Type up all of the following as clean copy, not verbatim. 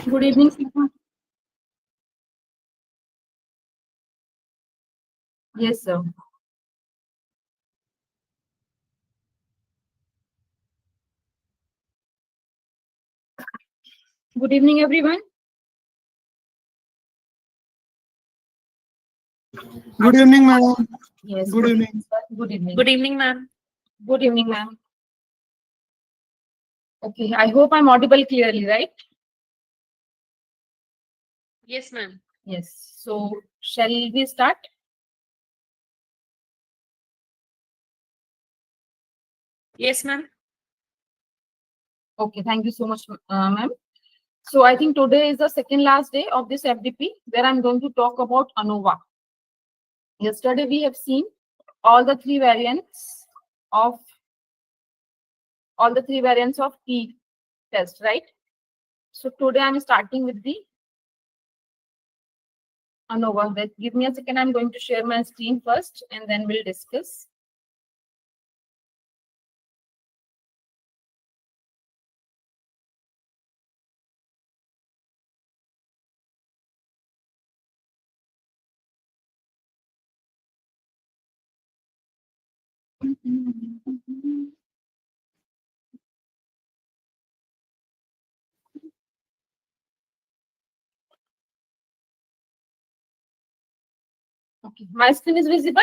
Good evening, sir. Yes, sir. Good evening, everyone. Good evening, madam. Yes. Good evening. Good evening. Good evening, ma'am. Good evening, ma'am. Okay, I hope I'm audible clearly, right? Yes, ma'am. Yes. So, shall we start? Yes, ma'am. Okay, thank you so much, ma'am. So, I think today is the second last day of this FDP where I'm going to talk about ANOVA. Yesterday, we have seen all the three variants of T test, right? So, today I'm starting with the ANOVA. Give me a second. I'm going to share my screen first and then we'll discuss. Okay, my screen is visible?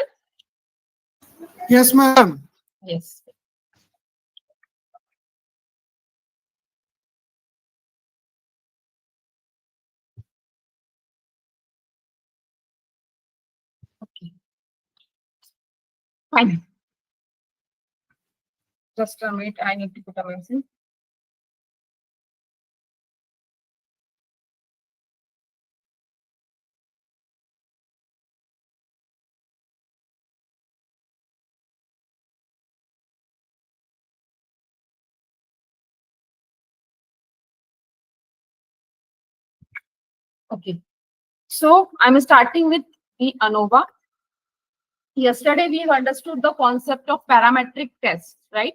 Yes, madam. Yes. Okay. Fine. Just a minute, I need to put a message. Okay. So I'm starting with the ANOVA. Yesterday we have understood the concept of parametric tests, right?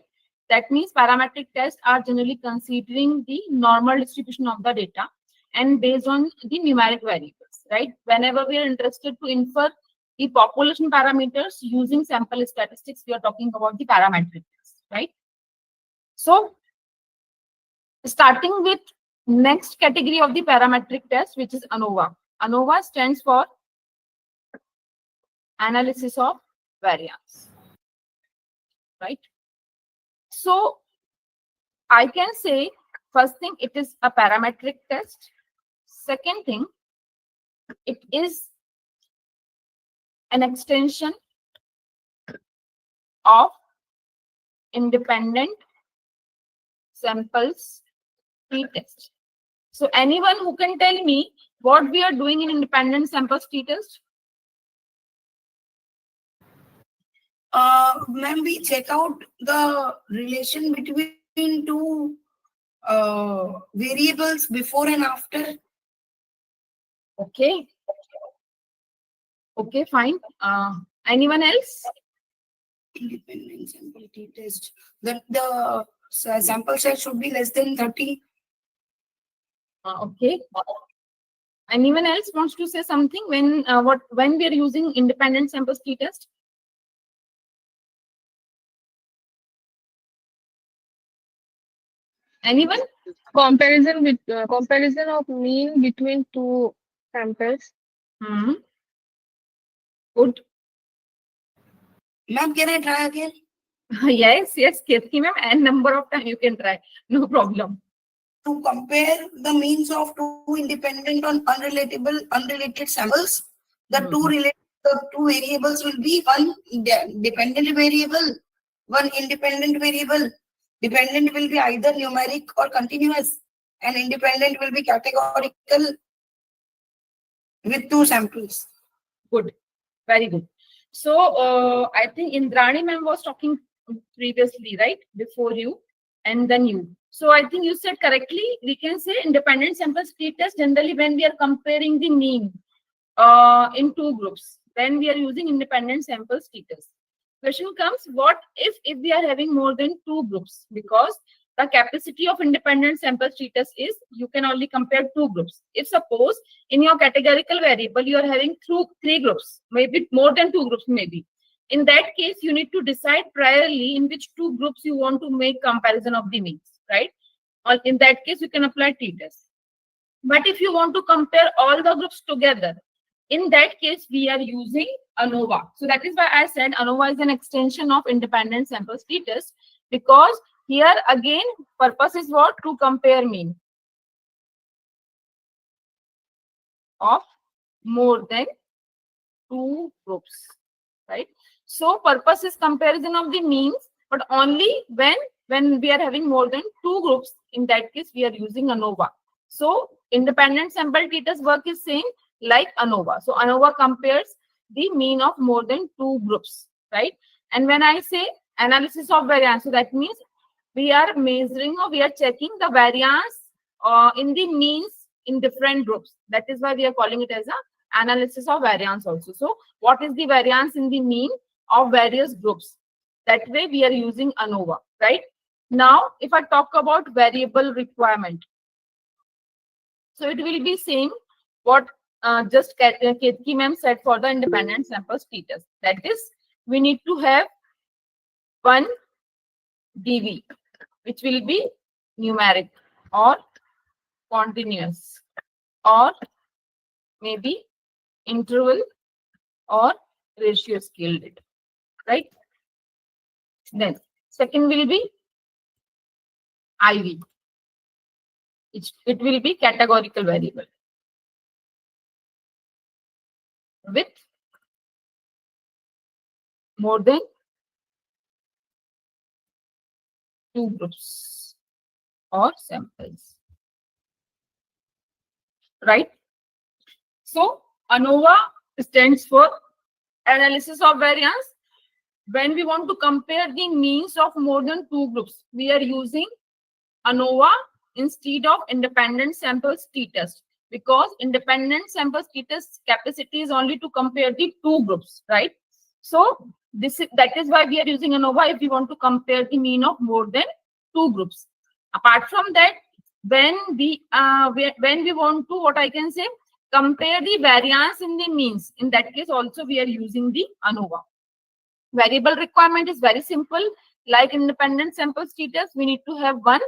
That means parametric tests are generally considering the normal distribution of the data and based on the numeric variables, right? Whenever we are interested to infer the population parameters using sample statistics, we are talking about the parametric tests, right? So starting with next category of the parametric test, which is ANOVA. ANOVA stands for analysis of variance, right? So I can say first thing, it is a parametric test. Second thing, it is an extension of independent samples t-test. So anyone who can tell me what we are doing in independent samples t-test? Ma'am, we check out the relation between two variables before and after. Okay. Okay, fine. Anyone else? Independent sample t-test. The sample size should be less than 30. Okay. Anyone else wants to say something when we are using independent samples t-test? Anyone? Comparison of mean between two samples. Good. Ma'am, can I try again? Yes, Kirti ma'am, and number of time you can try. No problem. To compare the means of two independent or unrelated samples, the two variables will be one dependent variable, one independent variable. Dependent will be either numeric or continuous, and independent will be categorical with two samples. Good. Very good. So I think Indrani ma'am was talking previously, right? Before you and then you. So I think you said correctly. We can say independent samples t-test generally when we are comparing the mean in two groups. Then we are using independent samples t-test. Question comes, what if we are having more than two groups? Because the capacity of independent sample t-test is you can only compare two groups. If suppose in your categorical variable you are having three groups, maybe more than two groups maybe. In that case, you need to decide priorly in which two groups you want to make comparison of the means, right? Or in that case, you can apply t-test. But if you want to compare all the groups together, in that case, we are using ANOVA. So that is why I said ANOVA is an extension of independent samples t-test, because here again, purpose is what? To compare mean of more than two groups, right? So purpose is comparison of the means, but only when we are having more than two groups. In that case, we are using ANOVA. So independent sample t-test work is same like ANOVA. So ANOVA compares the mean of more than two groups, right? And when I say analysis of variance, so that means we are measuring or we are checking the variance in the means in different groups. That is why we are calling it as a analysis of variance also. So what is the variance in the mean of various groups? That way we are using ANOVA, right? Now, if I talk about variable requirement, so it will be same what just Ketki ma'am said for the independent samples t-test. That is, we need to have one DV, which will be numeric or continuous or maybe interval or ratio scaled, right? Then second will be IV. It will be categorical variable with more than two groups or samples, right? So ANOVA stands for analysis of variance. When we want to compare the means of more than two groups, we are using ANOVA instead of independent samples t-test, because independent samples t-test capacity is only to compare the two groups, right? So that is why we are using ANOVA if we want to compare the mean of more than two groups. Apart from that, when we want to, what I can say, compare the variance in the means, in that case also we are using the ANOVA. Variable requirement is very simple. Like independent samples t-test, we need to have one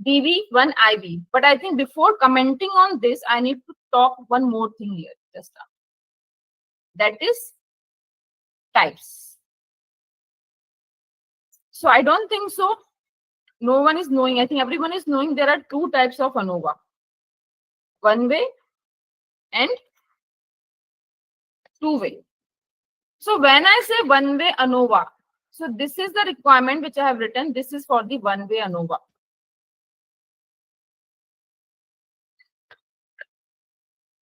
DV, one IV. But I think before commenting on this, I need to talk one more thing here. Just that is types. So I don't think so. No one is knowing. I think everyone is knowing there are two types of ANOVA. One way and two way. So when I say one way ANOVA, so this is the requirement which I have written. This is for the one way ANOVA.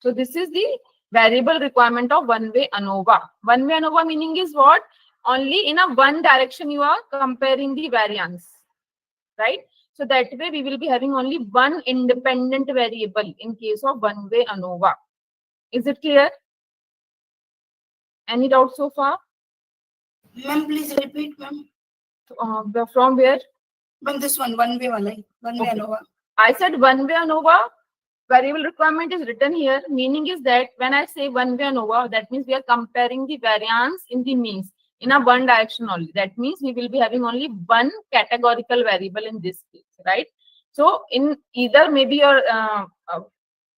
So this is the variable requirement of one way ANOVA. One way ANOVA meaning is what? Only in a one direction you are comparing the variance, right? So that way we will be having only one independent variable in case of one way ANOVA. Is it clear? Any doubt so far? Ma'am, please repeat, ma'am. From where? Ma'am, this one way wala, one way Okay. ANOVA. I said one way ANOVA. Variable requirement is written here. Meaning is that when I say one way ANOVA, that means we are comparing the variance in the means in a one direction only. That means we will be having only one categorical variable in this case, right? So in either maybe your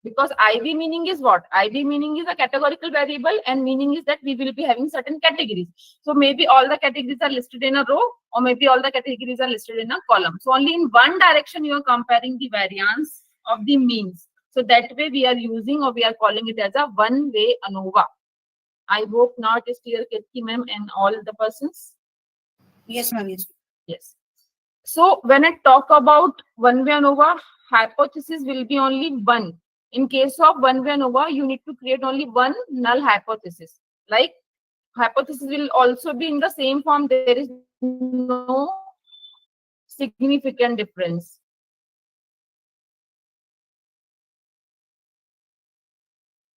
because IV meaning is what? IV meaning is a categorical variable, and meaning is that we will be having certain categories. So maybe all the categories are listed in a row, or maybe all the categories are listed in a column. So only in one direction you are comparing the variance of the means. So that way we are using, or we are calling it as a one way ANOVA. I hope now it is clear, Ketki ma'am and all the persons. Yes, ma'am. Yes. Yes. So when I talk about one way ANOVA, hypothesis will be only one. In case of one way ANOVA, you need to create only one null hypothesis. Like hypothesis will also be in the same form. There is no significant difference.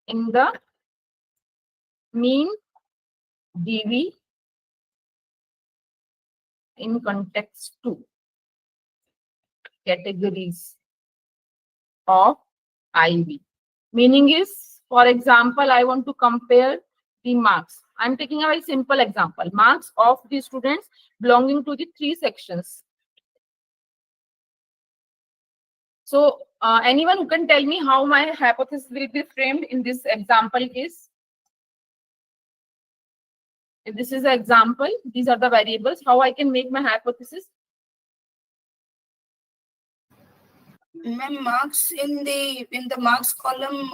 In the mean DV in context 2. categories of IV. Meaning is, for example, I want to compare the marks. I'm taking a very simple example. Marks of the students belonging to the 3 sections. So, anyone who can tell me how my hypothesis will be framed in this example case? If this is an example, these are the variables, how I can make my hypothesis? Ma'am, marks in the marks column,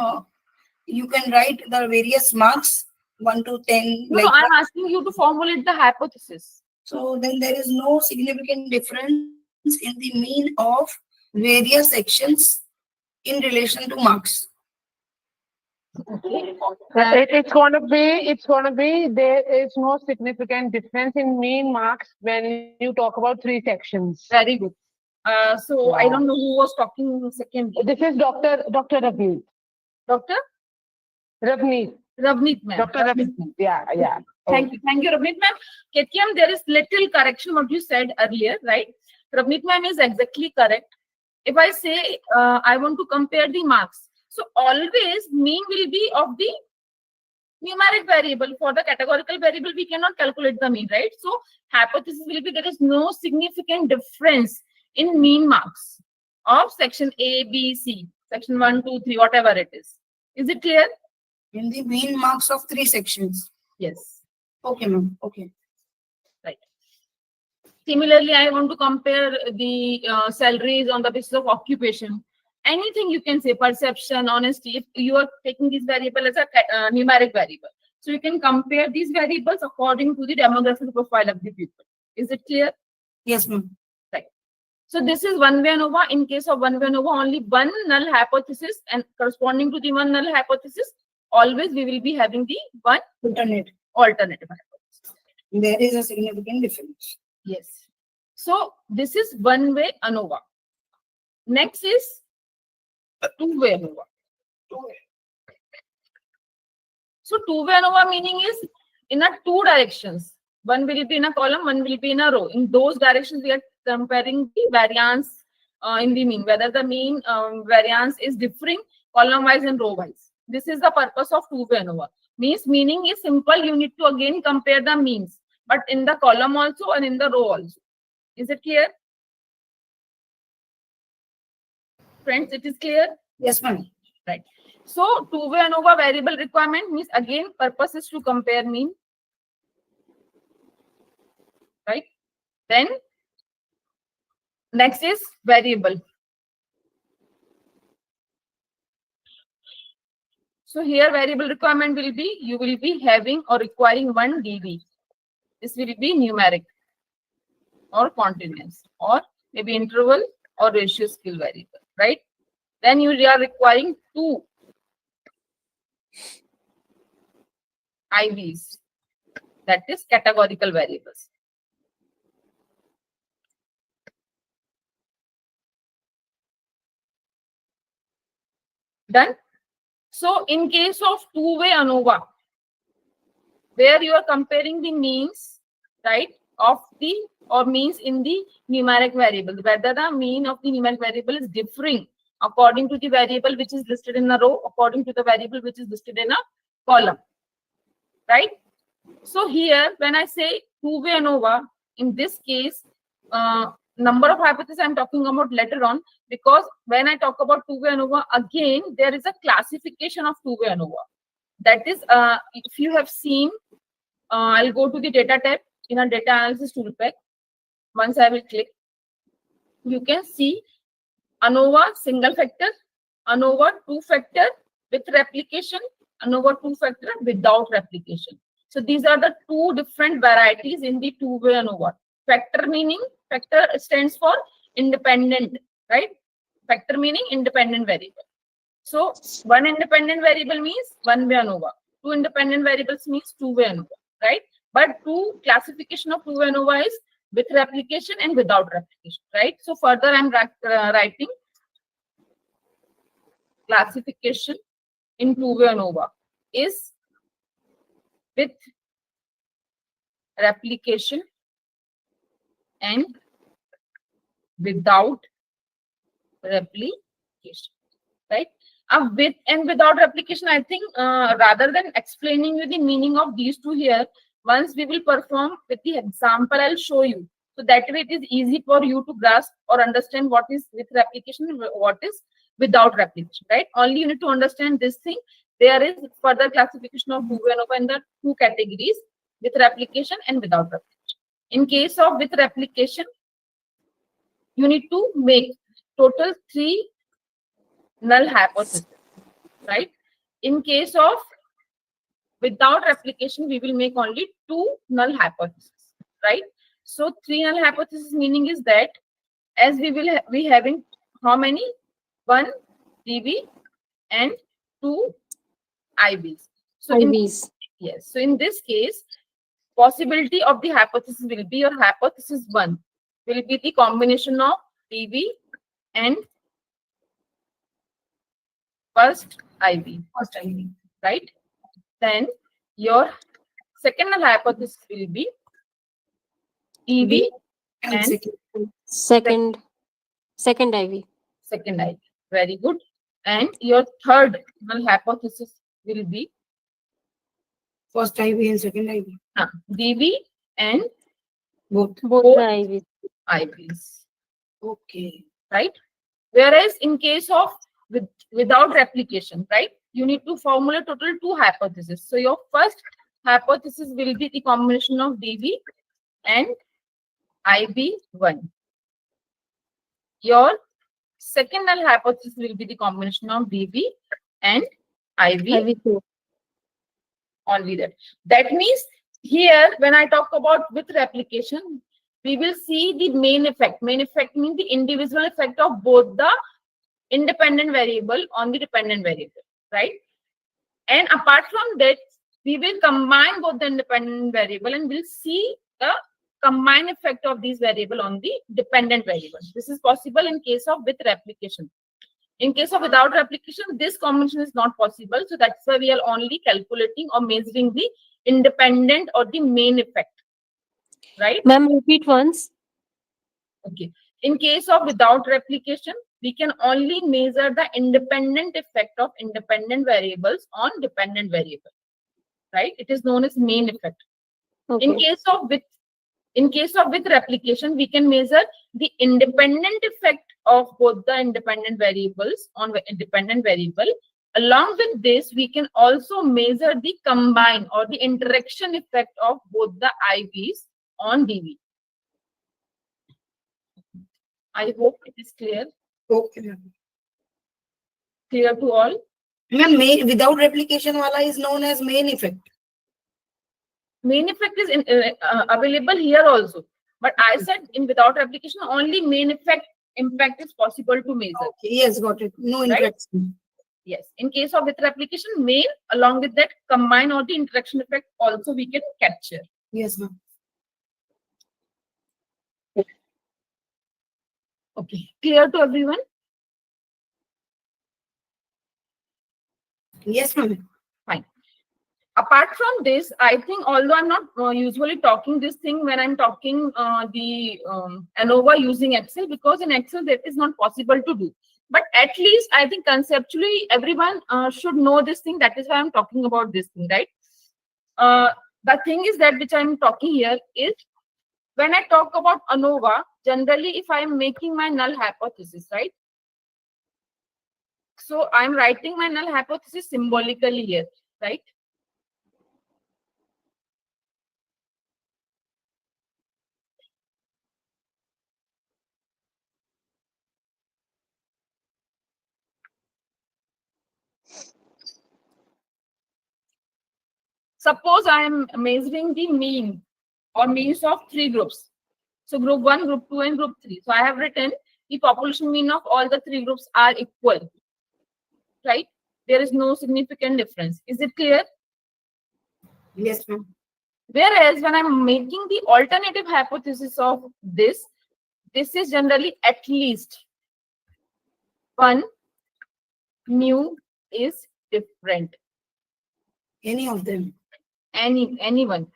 you can write the various marks 1 to 10. No, I'm asking you to formulate the hypothesis. So then there is no significant difference in the mean of various sections in relation to marks. It's gonna be there is no significant difference in mean marks when you talk about 3 sections. Very good. So I Yeah. don't know who was talking second. This is Dr. Ravneet. Doctor Ravneet. Ravneet ma'am. Dr. Ravneet. Yeah. Thank you, Ravneet ma'am. KTM, there is little correction what you said earlier, right? Ravneet ma'am is exactly correct. If I say I want to compare the marks, so always mean will be of the numeric variable. For the categorical variable, we cannot calculate the mean, right? So hypothesis will be there is no significant difference in mean marks of section A, B, C, section 1, 2, 3, whatever it is. Is it clear? In the mean marks of 3 sections. Yes. Okay, ma'am. Okay. Right. Similarly, I want to compare the salaries on the basis of occupation. Anything you can say, perception, honesty, if you are taking this variable as a numeric variable. So you can compare these variables according to the demographic profile of the people. Is it clear? Yes, ma'am. Right. So this is one-way ANOVA. In case of one-way ANOVA, only one null hypothesis, and corresponding to the one null hypothesis, always we will be having the one alternative hypothesis. There is a significant difference. Yes. So this is one-way ANOVA. Next is two-way ANOVA. So two-way ANOVA meaning is in a 2 directions. One will be in a column, one will be in a row. In those directions, we are comparing the variance in the mean, whether the mean variance is differing column-wise and row-wise. This is the purpose of two-way ANOVA. Meaning is simple. You need to again compare the means, but in the column also and in the row also. Is it clear? Friends, it is clear? Yes, ma'am. Right. So two-way ANOVA variable requirement means again purpose is to compare mean. Right. Then next is variable. So here variable requirement will be you will be having or requiring 1 dB. This will be numeric or continuous or maybe interval or ratio scale variable, right? Then you are requiring 2 IVs, that is categorical variables. Done. So in case of two-way ANOVA, where you are comparing the means, right, of the or means in the numeric variable, whether the mean of the numeric variable is differing according to the variable which is listed in a row, according to the variable which is listed in a column, right? So here, when I say two-way ANOVA, in this case, number of hypotheses I'm talking about later on, because when I talk about two-way ANOVA, again, there is a classification of two-way ANOVA. That is, if you have seen, I'll go to the data tab in a data analysis toolpack. Once I will click, you can see ANOVA single factor, ANOVA 2-factor with replication, ANOVA 2-factor without replication. So these are the 2 different varieties in the two-way ANOVA. Factor meaning, factor stands for independent, right? Factor meaning independent variable. So 1 independent variable means one-way ANOVA. 2 independent variables means two-way ANOVA, right? But 2 classification of two-way ANOVA is with replication and without replication, right? So further I'm writing classification in two-way ANOVA is with replication and without replication, right? With and without replication, I think rather than explaining you the meaning of these two here, once we will perform with the example, I'll show you. So that way it is easy for you to grasp or understand what is with replication and what is without replication, right? Only you need to understand this thing. There is further classification of ANOVA in the two categories, with replication and without replication. In case of with replication, you need to make total 3 null hypothesis, right? In case of without replication, we will make only 2 null hypotheses, right? So 3 null hypothesis meaning is that as we will be having how many? 1 DV and 2 IVs. So yes, so in this case, possibility of the hypothesis will be, your hypothesis 1 will be the combination of DV and first IV, right? Then your second null hypothesis will be EV and Second IV. second IV. Very good. And your third null hypothesis will be First IV and second IV. DV and Both the IVs, Okay. right? Whereas in case of without replication, right, you need to formulate total 2 hypotheses. So your first hypothesis will be the combination of DV and IB1. Your second null hypothesis will be the combination of DV and IV. Only that. That means here, when I talk about with replication, we will see the main effect. Main effect means the individual effect of both the independent variable on the dependent variable, right? And apart from that, we will combine both the independent variable and we'll see the combined effect of these variable on the dependent variable. This is possible in case of with replication. In case of without replication, this combination is not possible. So that's why we are only calculating or measuring the independent or the main effect, right? Ma'am, repeat once. Okay. In case of without replication, we can only measure the independent effect of independent variables on dependent variable, right? It is known as main effect. Okay. In case of with replication, we can measure the independent effect of both the independent variables on independent variable. Along with this, we can also measure the combine or the interaction effect of both the IVs on DV. I hope it is clear. Okay. Clear to all? Ma'am, without replication wala is known as main effect. Main effect is available here also. But I said in without replication, only main effect impact is possible to measure. Okay, yes, got it. No interaction. Yes. In case of with replication, main along with that combine or the interaction effect also we can capture. Yes, ma'am. Okay. Clear to everyone? Yes, ma'am. Fine. Apart from this, I think although I'm not usually talking this thing when I'm talking the ANOVA using Excel, because in Excel that is not possible to do. But at least I think conceptually everyone should know this thing. That is why I'm talking about this thing, right? The thing is that which I'm talking here is when I talk about ANOVA, generally if I'm making my null hypothesis, right? So I'm writing my null hypothesis symbolically here, right? Suppose I am measuring the mean or means of 3 groups. So group 1, group 2, and group 3. So I have written the population mean of all the 3 groups are equal, right? There is no significant difference. Is it clear? Yes, ma'am. Whereas when I'm making the alternative hypothesis of this is generally at least one mu is different. Any of them. Anyone.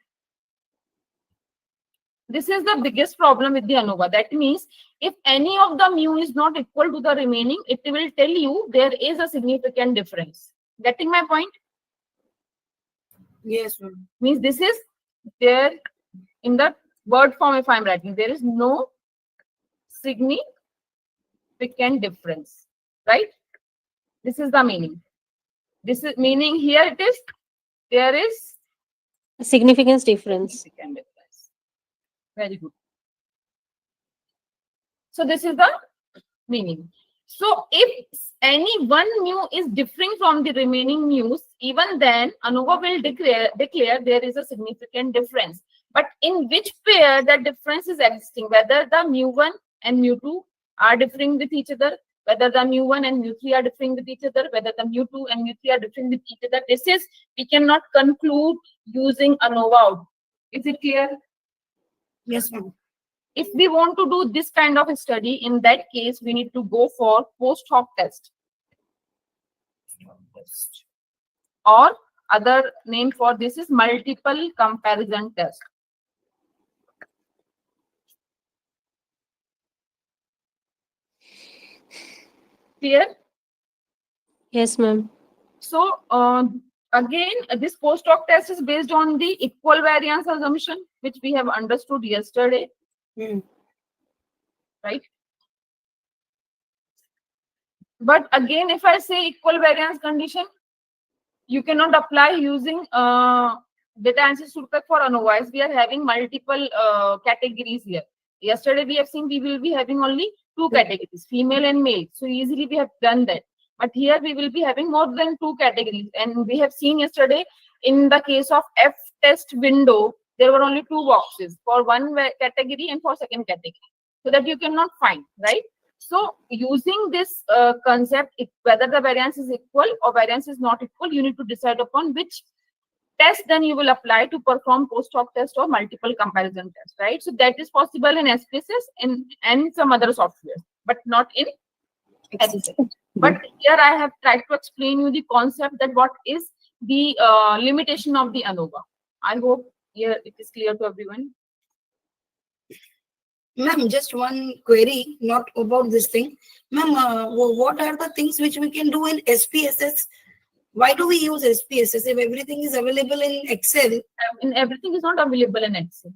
this is the biggest problem with the ANOVA. That means if any of the mu is not equal to the remaining, it will tell you there is a significant difference. Getting my point? Yes, ma'am. Means this is there in the word form. If I'm writing, there is no significant difference, right? This is the meaning. This is meaning here. It is there is Significance difference. significant difference. Very good. So this is the meaning. So if any one mu is differing from the remaining mu's, even then ANOVA will declare there is a significant difference. But in which pair that difference is existing, whether the mu1 and mu2 are differing with each other, whether the mu1 and mu3 are differing with each other, whether the mu2 and mu3 are differing with each other, this is we cannot conclude using ANOVA. Is it clear? Yes, ma'am. If we want to do this kind of a study, in that case, we need to go for post hoc test. Or other name for this is multiple comparison test. Clear? Yes, ma'am. So again, this post hoc test is based on the equal variance assumption, which we have understood yesterday. Right? But again, if I say equal variance condition, you cannot apply using data analysis toolpath for ANOVA, as we are having multiple categories here. Yesterday we have seen we will be having only two categories, female and male. So easily we have done that. But here we will be having more than two categories. And we have seen yesterday in the case of F test window, there were only two boxes for one category and for second category. So that you cannot find, right? So using this concept, whether the variance is equal or variance is not equal, you need to decide upon which test then you will apply to perform post hoc test or multiple comparison test, right? So that is possible in SPSS and some other software, but not in SPSS. But here I have tried to explain you the concept that what is the limitation of the ANOVA. I hope here it is clear to everyone. Ma'am, just one query, not about this thing. Ma'am, what are the things which we can do in SPSS? Why do we use SPSS if everything is available in Excel? And everything is not available in Excel.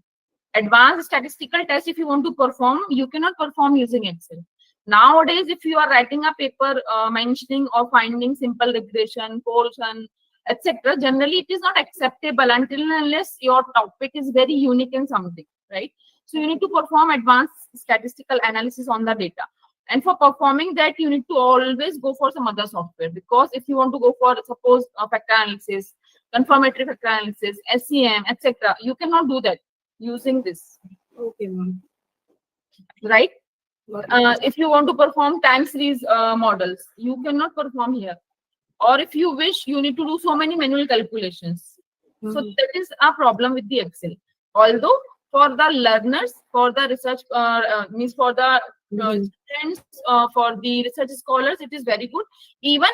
Advanced statistical test, if you want to perform, you cannot perform using Excel. Nowadays, if you are writing a paper mentioning or finding simple regression, portion, etc., generally it is not acceptable until and unless your topic is very unique in something, right? So you need to perform advanced statistical analysis on the data. And for performing that, you need to always go for some other software, because if you want to go for, suppose, factor analysis, confirmatory factor analysis, SEM, etc., you cannot do that using this. Okay, ma'am. Right? If you want to perform time series models, you cannot perform here. Or if you wish, you need to do so many manual calculations. So that is a problem with the Excel. Although for the learners, for the research, means for the students, for the research scholars, it is very good. Even,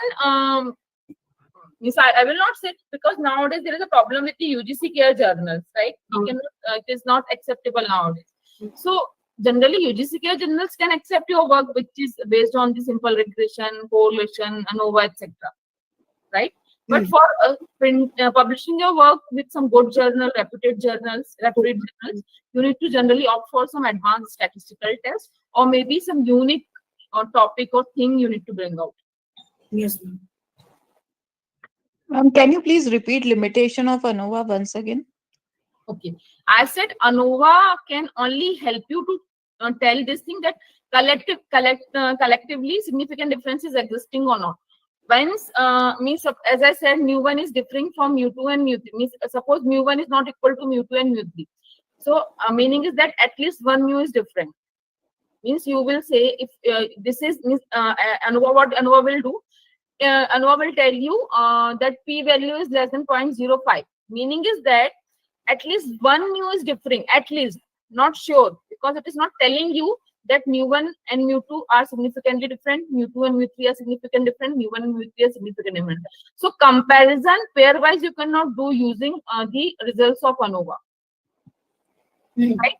means I will not say, because nowadays there is a problem with the UGC-CARE journals, right? You cannot, it is not acceptable nowadays. So generally, UGC-CARE journals can accept your work, which is based on the simple regression, correlation, ANOVA, etc. Right? But for publishing your work with some good journal, reputed journals, you need to generally opt for some advanced statistical test, or maybe some unique topic or thing you need to bring out. Yes, ma'am. Can you please repeat limitation of ANOVA once again? Okay, I said ANOVA can only help you to tell this thing that collectively significant difference is existing or not. Once means, as I said, mu1 is differing from mu2 and mu3. Means suppose mu1 is not equal to mu2 and mu3. So meaning is that at least one mu is different. Means you will say if this is means ANOVA, what ANOVA will do? ANOVA will tell you that p value is less than 0.05. Meaning is that at least one mu is differing. At least, not sure, because it is not telling you that mu1 and mu2 are significantly different, mu2 and mu3 are significantly different, mu1 and mu3 are significantly different. So comparison pairwise you cannot do using the results of ANOVA. Right?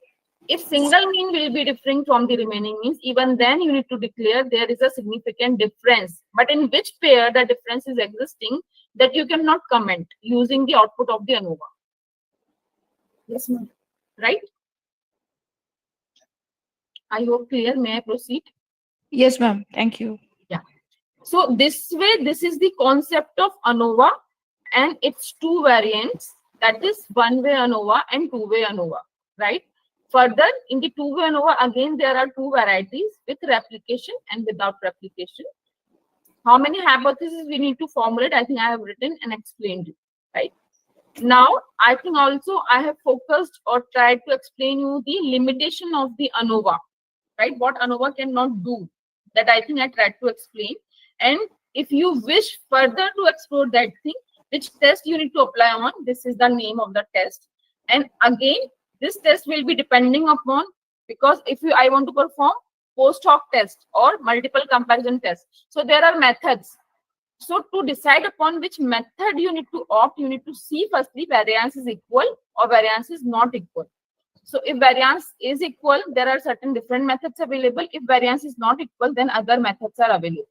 If single mean will be differing from the remaining means, even then you need to declare there is a significant difference. But in which pair the difference is existing, that you cannot comment using the output of the ANOVA. Yes, ma'am. Right? I hope clear. May I proceed? Yes, ma'am. Thank you. Yeah. So this way, this is the concept of ANOVA and its two variants, that is one-way ANOVA and two-way ANOVA, right? Further, in the two-way ANOVA, again, there are two varieties, with replication and without replication. How many hypotheses we need to formulate, I think I have written and explained it, right? Now, I think also I have focused or tried to explain you the limitation of the ANOVA, right? What ANOVA cannot do, that I think I tried to explain. And if you wish further to explore that thing, which test you need to apply on, this is the name of the test. And again, this test will be depending upon, because if I want to perform post hoc test or multiple comparison test, so there are methods. So to decide upon which method you need to opt, you need to see firstly variance is equal or variance is not equal. So if variance is equal, there are certain different methods available. If variance is not equal, then other methods are available.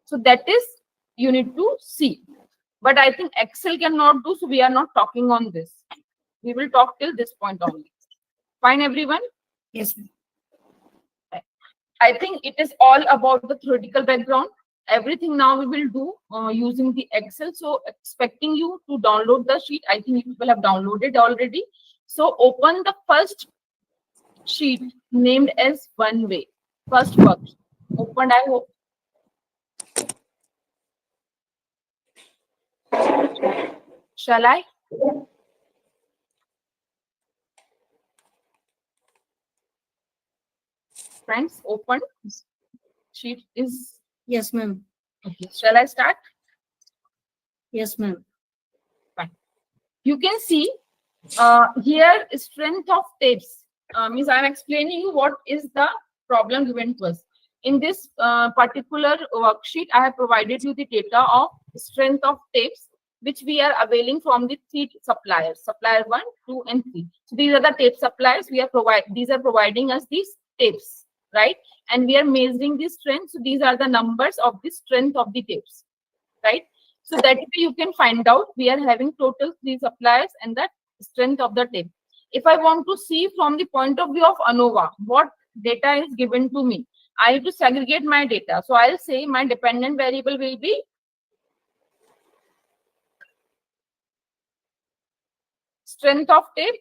So that is, you need to see. But I think Excel cannot do, so we are not talking on this. We will talk till this point only. Fine, everyone? Yes, ma'am. I think it is all about the theoretical background. Everything now we will do using the Excel. So expecting you to download the sheet. I think you people have downloaded already. So open the first sheet named as one way. First work. Opened, I hope. Shall I? Friends, open. Sheet is, Yes, ma'am. okay. Shall I start? Yes, ma'am. Fine. You can see here strength of tapes. Means I am explaining you what is the problem given to us. In this particular worksheet, I have provided you the data of strength of tapes, which we are availing from the three suppliers, supplier 1, 2, and 3. So these are the tape suppliers. These are providing us these tapes, right? And we are measuring the strength. So these are the numbers of the strength of the tapes, right? So that way you can find out we are having total 3 suppliers and the strength of the tape. If I want to see from the point of view of ANOVA, what data is given to me, I have to segregate my data. So I'll say my dependent variable will be strength of tape,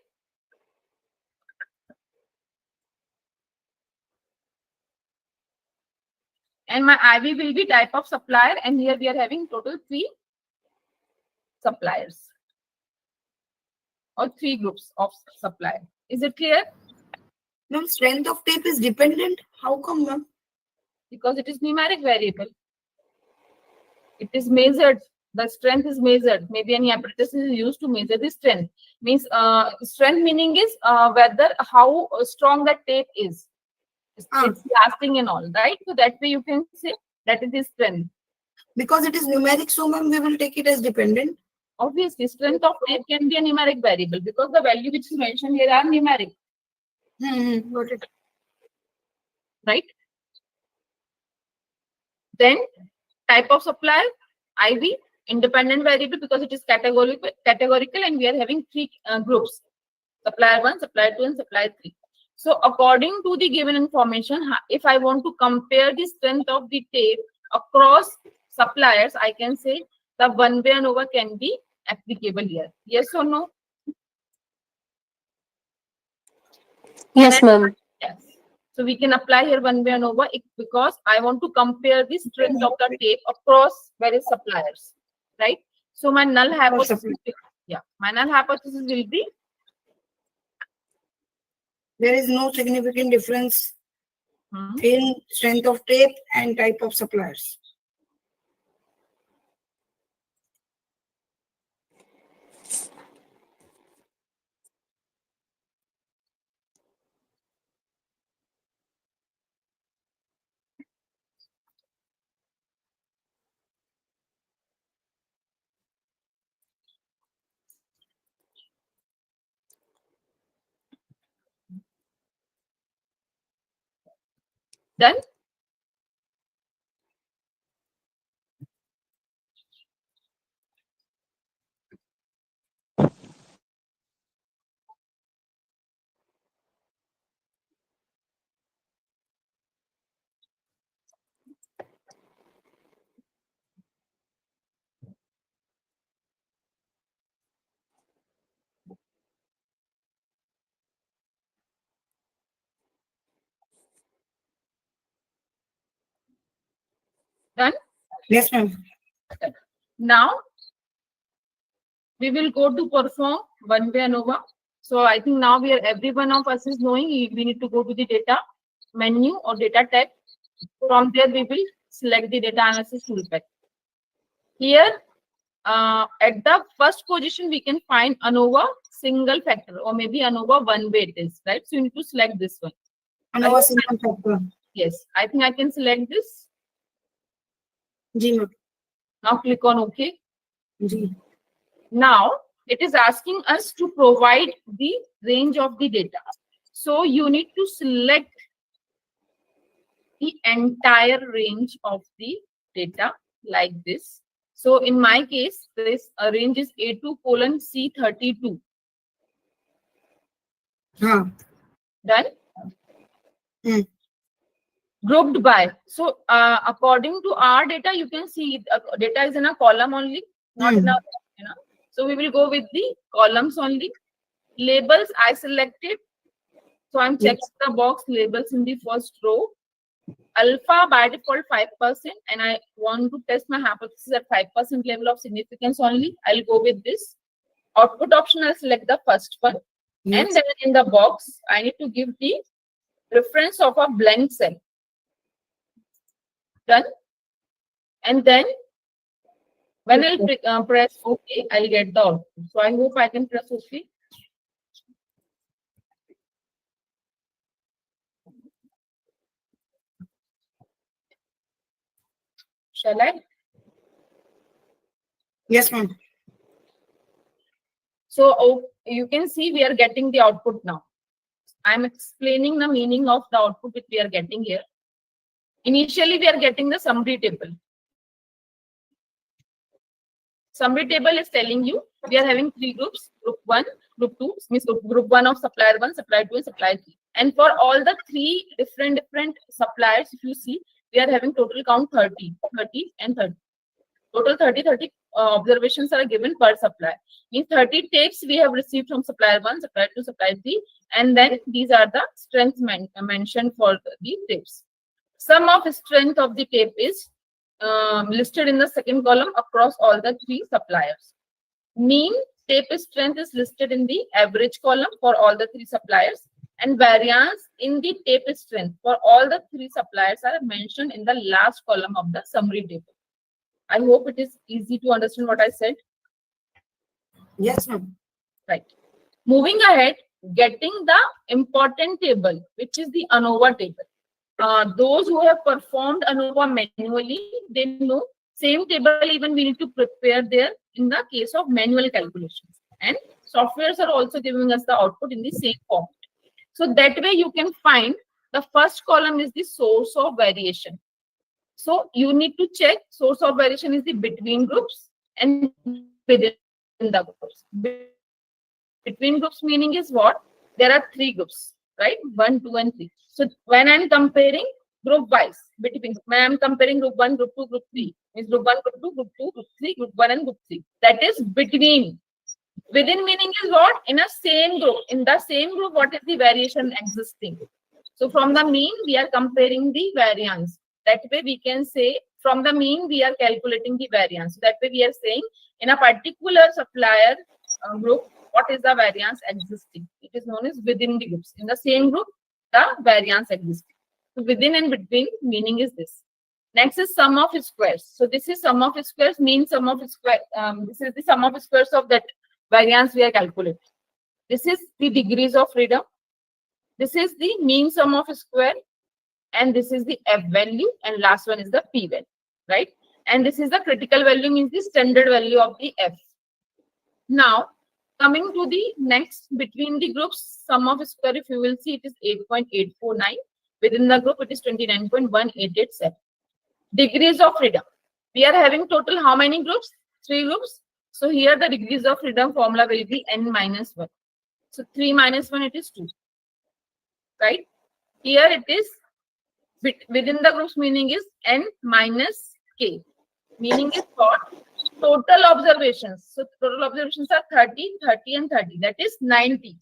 and my IV will be type of supplier, and here we are having total 3 suppliers or 3 groups of supplier. Is it clear? Ma'am, strength of tape is dependent. How come, ma'am? Because it is numeric variable. It is measured. The strength is measured. Maybe any apparatus is used to measure the strength. Means strength meaning is whether how strong the tape is. It's lasting and all, right? So that way you can say that it is strength. Because it is numeric, so ma'am, we will take it as dependent. Obviously, strength of tape can be a numeric variable because the value which is mentioned here are numeric, Got it. right? Then type of supplier, IV, independent variable because it is categorical, and we are having 3 groups, supplier 1, supplier 2, and supplier 3. So according to the given information, if I want to compare the strength of the tape across suppliers, I can say the one-way ANOVA can be applicable here. Yes or no? Yes, ma'am. Yes. So we can apply here one-way ANOVA because I want to compare the strength of the tape across various suppliers, right? So my null hypothesis, my null hypothesis will be There is no significant difference in strength of tape and type of suppliers. Done? Done? Yes, ma'am. Now we will go to perform one-way ANOVA. So I think now every one of us is knowing we need to go to the data menu or data tab. From there we will select the data analysis toolpath. Here at the first position we can find ANOVA single factor or maybe ANOVA one-way test, right? So you need to select this one. ANOVA single factor. Yes, I think I can select this. Ji, ma'am. Now click on OK. Ji. Now it is asking us to provide the range of the data. So you need to select the entire range of the data like this. So in my case, this range is A2:C32. Huh. Done? Hmm. Grouped by. So according to our data, you can see data is in a column only, not in a, so we will go with the columns only. Labels I selected. So I'm checking the box labels in the first row. Alpha by default 5%, and I want to test my hypothesis at 5% level of significance only. I'll go with this. Output option, I'll select the first one. Yes. And then in the box, I need to give the reference of a blank cell. Done. And then when I'll press OK, I'll get the output. So I hope I can press OK. Shall I? Yes, ma'am. So you can see we are getting the output now. I'm explaining the meaning of the output which we are getting here. Initially, we are getting the summary table. Summary table is telling you we are having three groups: group 1, group 2, means group 1 of supplier 1, supplier 2, and supplier 3. And for all the three different suppliers, if you see, we are having total count 30, 30, and 30. Total 30 observations are given per supplier. Means 30 tapes we have received from supplier 1, supplier 2, supplier 3, and then these are the strengths mentioned for the tapes. Sum of strength of the tape is listed in the second column across all the three suppliers. Mean tape strength is listed in the average column for all the three suppliers, and variance in the tape strength for all the three suppliers are mentioned in the last column of the summary table. I hope it is easy to understand what I said. Yes, ma'am. Right. Moving ahead, getting the important table, which is the ANOVA table. Those who have performed ANOVA manually, they know same table even we need to prepare there in the case of manual calculations. And softwares are also giving us the output in the same format. So that way you can find the first column is the source of variation. So you need to check source of variation is the between groups and within the groups. Between groups meaning is what? There are three groups, right? 1, 2, and 3. So when I'm comparing group wise, between I'm comparing group 1, group 2, group 3. Means group 1, group 2, group 2, group 3, group 1, and group 3. That is between. Within meaning is what? In a same group. In the same group, what is the variation existing? So from the mean, we are comparing the variance. That way we can say from the mean, we are calculating the variance. So that way we are saying in a particular supplier group, what is the variance existing? It is known as within the groups. In the same group, the variance existing. So within and between meaning is this. Next is sum of squares. So this is sum of squares, mean sum of square. This is the sum of squares of that variance we are calculating. This is the degrees of freedom. This is the mean sum of square, and this is the F value, and last one is the P value, right? And this is the critical value, means the standard value of the F. Now, coming to the next between the groups, sum of square, if you will see, it is 8.849. Within the group, it is 29.1887. Degrees of freedom. We are having total how many groups? 3 groups. So here the degrees of freedom formula will be n minus 1. So 3 minus 1, it is 2. Right? Here it is within the groups, meaning is n minus k. Meaning is what? Total observations. So total observations are 30, 30 and 30. That is 90.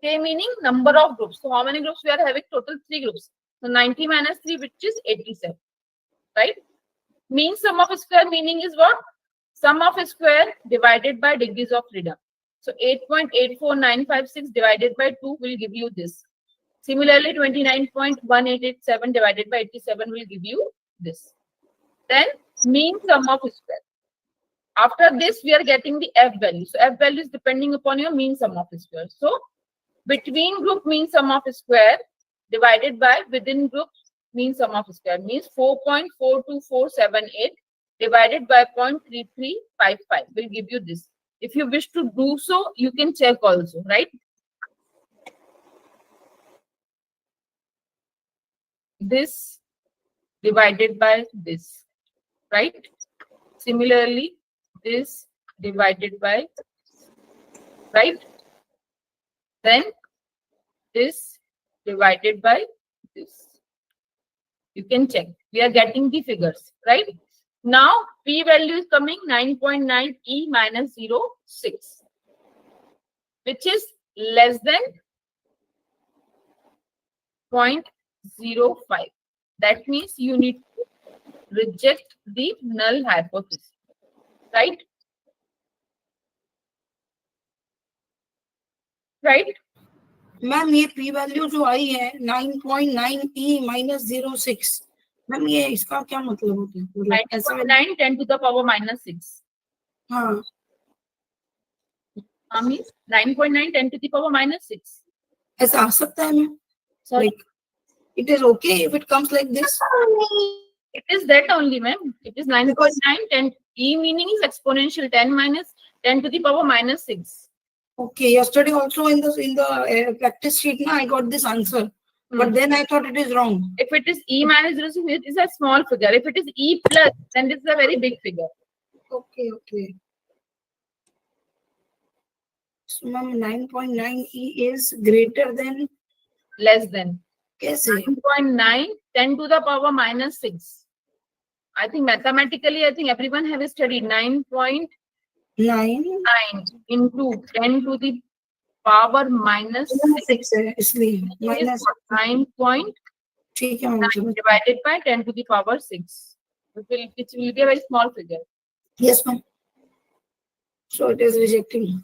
K meaning number of groups. So how many groups we are having? Total 3 groups. So 90 minus 3, which is 87. Right? Mean sum of square meaning is what? Sum of square divided by degrees of freedom. So 8.84956 divided by 2 will give you this. Similarly, 29.1887 divided by 87 will give you this. Then mean sum of square. After this, we are getting the F value. So F value is depending upon your mean sum of square. So between group mean sum of square divided by within group mean sum of square means 4.42478 divided by 0.3355 will give you this. If you wish to do so, you can check also, right? This divided by this, right? Similarly, this divided by, right? Then this divided by this. You can check. We are getting the figures, right? Now, P value is coming 9.9 E minus 0.6, which is less than 0.05. That means you need to reject the null hypothesis, right? Right? Ma'am ये p value जो आई है 9.9 e minus 0.6 ma'am ये इसका क्या मतलब होता है? मतलब ऐसा 9.9 10 to the power minus 6. हाँ Means 9.9 10 to the power minus 6. ऐसा आ सकता है ma'am? Sorry. Like it is okay if it comes like this? It is that only, ma'am. It is 9.9 10. E meaning is exponential 10 minus 10 to the power minus 6. Okay, yesterday also in the practice sheet na, I got this answer, but then I thought it is wrong. If it is E minus 0.6, it is a small figure. If it is E plus, then it is a very big figure. Okay, okay. So ma'am 9.9 e is greater than Less than. कैसे? 9.9 10 to the power minus 6. I think mathematically, I think everyone have studied 9.9 9 into 10 to the power minus 6 है इसलिए minus 9.9 ठीक है ma'am. divided by 10 to the power 6. Which will be a very small figure. Yes ma'am. So it is rejecting.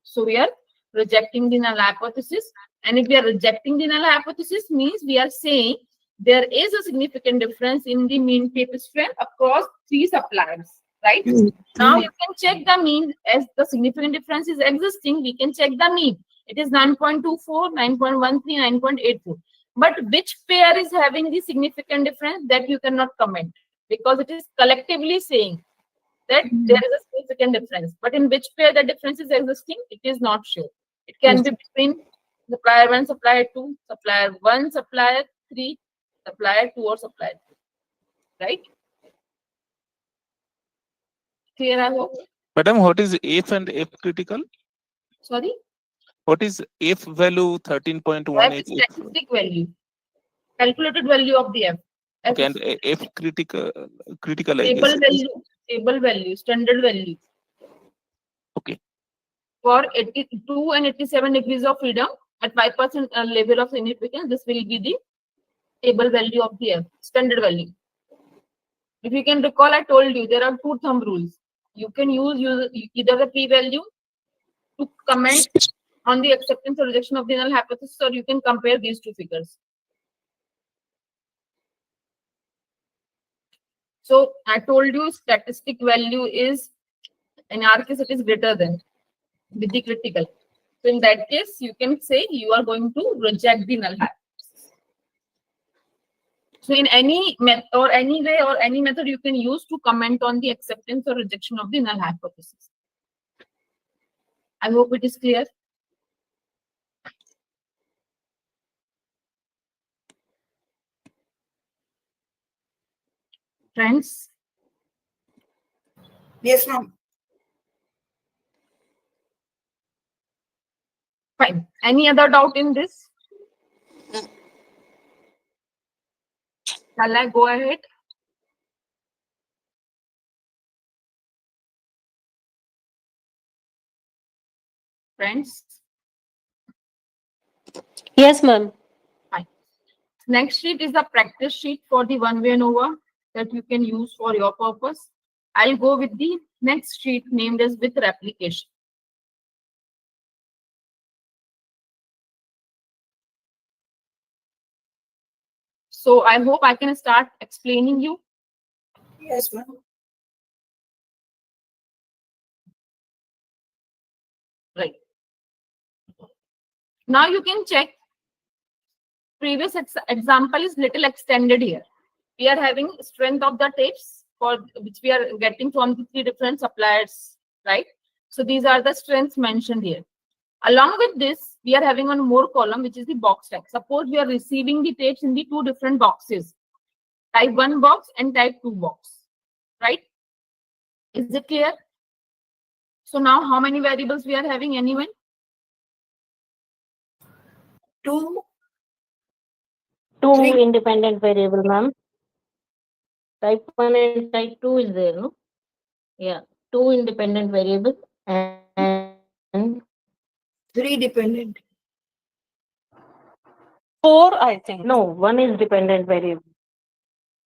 So we are rejecting the null hypothesis. And if we are rejecting the null hypothesis, means we are saying there is a significant difference in the mean tape strength across 3 suppliers, right? Now you can check the mean. As the significant difference is existing, we can check the mean. It is 9.24, 9.13, 9.84. But which pair is having the significant difference, that you cannot comment, because it is collectively saying that there is a significant difference. But in which pair the difference is existing, it is not sure. It can be between supplier 1, supplier 2, supplier 1, supplier 3, supplier 2 or supplier 3, right? Clear, I hope. Madam, what is F and F critical? Sorry? What is F value F 13.18? is statistic value, calculated value of the F. F Okay, is and F critical, I stable guess. value, standard value. Okay. For 82 and 87 degrees of freedom at 5% level of significance, this will be the stable value of the F, standard value. If you can recall, I told you there are 2 thumb rules. You can use either the p value to comment on the acceptance or rejection of the null hypothesis, or you can compare these 2 figures. So I told you statistic value is, in our case, it is greater than with the critical. So in that case, you can say you are going to reject the null hypothesis. So in any method or any way or any method you can use to comment on the acceptance or rejection of the null hypothesis. I hope it is clear. Friends, Yes, ma'am. fine. Any other doubt in this? Shall I go ahead? Friends, Yes, ma'am. fine. Next sheet is the practice sheet for the one-way ANOVA that you can use for your purpose. I'll go with the next sheet named as with replication. So I hope I can start explaining you. Yes, ma'am. Right. Now you can check. Previous example is little extended here. We are having strength of the tapes for which we are getting from the 3 different suppliers, right? So these are the strengths mentioned here. Along with this, we are having one more column, which is the box type. Suppose we are receiving the tapes in the 2 different boxes, type 1 box and type 2 box, right? Is it clear? So now how many variables we are having, anyone? 2, Two Three. independent variable, ma'am. Type 1 and type 2 is there, no? Yeah, 2 independent variables and 3 dependent. 4, I think. no, 1 is dependent variable.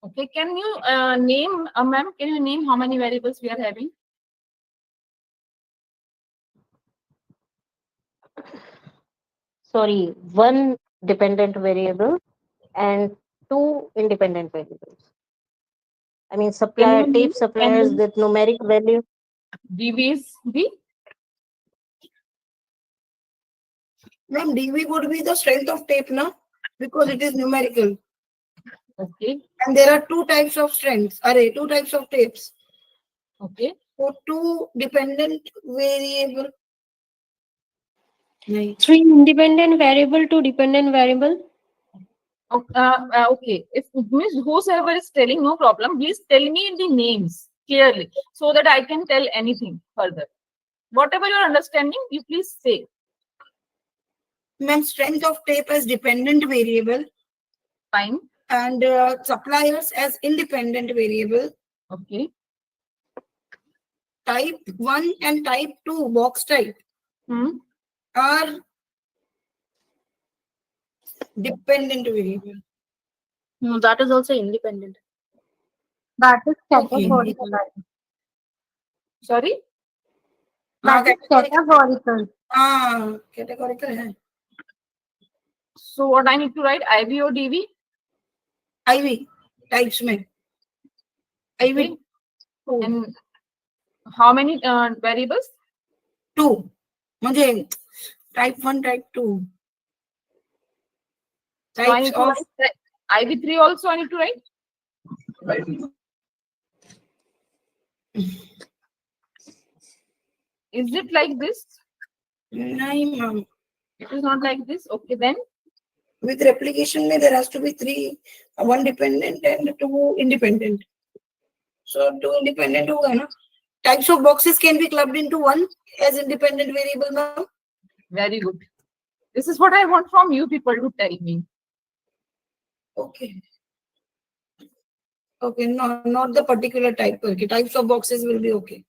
Okay, can you name, ma'am, can you name how many variables we are having? Sorry, 1 dependent variable and 2 independent variables. I mean, supplier you tape name- suppliers can you- with numeric value. DV is the Ma'am, DV would be the strength of tape now because it is numerical. okay, And there are 2 types of strengths, 2 types of tapes. okay. So 2 dependent variable. Nahi. 3 independent variable to dependent variable. Okay, if Miss whosoever is telling, no problem. Please tell me the names clearly so that I can tell anything further. Whatever your understanding, you please say. Ma'am, strength of tape as dependent variable Fine. and suppliers as independent variable. Okay. Type 1 and type 2 box type Hmm. are dependent variable. No, that is also independent. That is Okay. categorical. Sorry. That is categorical. Categorical hai. So what I need to write? IV or DV? IV types में IV Okay. And how many variables? 2 मुझे type 1 type 2 So I types need to of write IV3 also. I need to write. Is it like this? nahi ma'am. It is not like this. Okay, then. With replication में there has to be 3, 1 dependent and 2 independent. So 2 independent होगा ना. Types of boxes can be clubbed into 1 as independent variable ma'am. Very good. This is what I want from you people to tell me. Okay. Okay, no, not the particular type. Okay, types of boxes will be okay.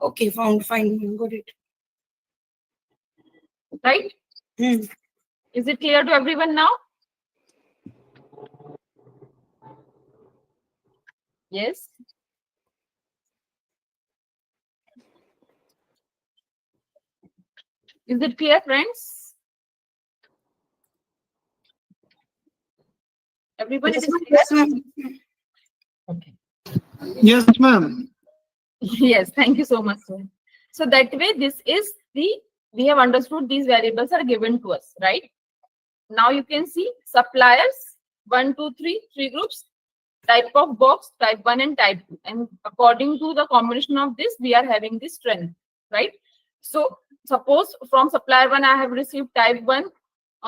Okay, fine, got it. Right? Hmm. Is it clear to everyone now? Yes. Is it clear, friends? Everybody is clear? Yes, ma'am. Okay. Yes, ma'am. Yes, thank you so much, sir. So that way, we have understood these variables are given to us, right? Now you can see suppliers, 1, 2, 3, 3 groups, type of box, type 1 and type 2. And according to the combination of this, we are having this strength, right? So suppose from supplier 1, I have received type 1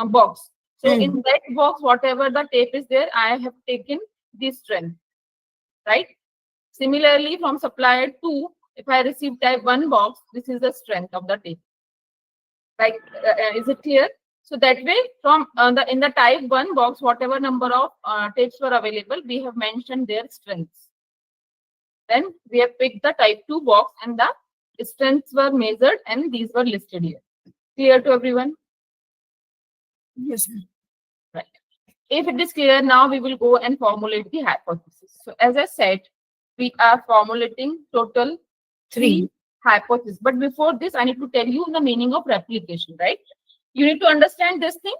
box. So in that box, whatever the tape is there, I have taken this strength. right? Similarly, from supplier 2, if I receive type 1 box, this is the strength of the table. Right? Is it clear? So that way, from in the type 1 box, whatever number of tapes were available, we have mentioned their strengths. Then we have picked the type 2 box and the strengths were measured and these were listed here. Clear to everyone? Yes, ma'am. Right. If it is clear, now we will go and formulate the hypothesis. So as I said, we are formulating total 3 hypotheses. But before this, I need to tell you the meaning of replication, right? You need to understand this thing.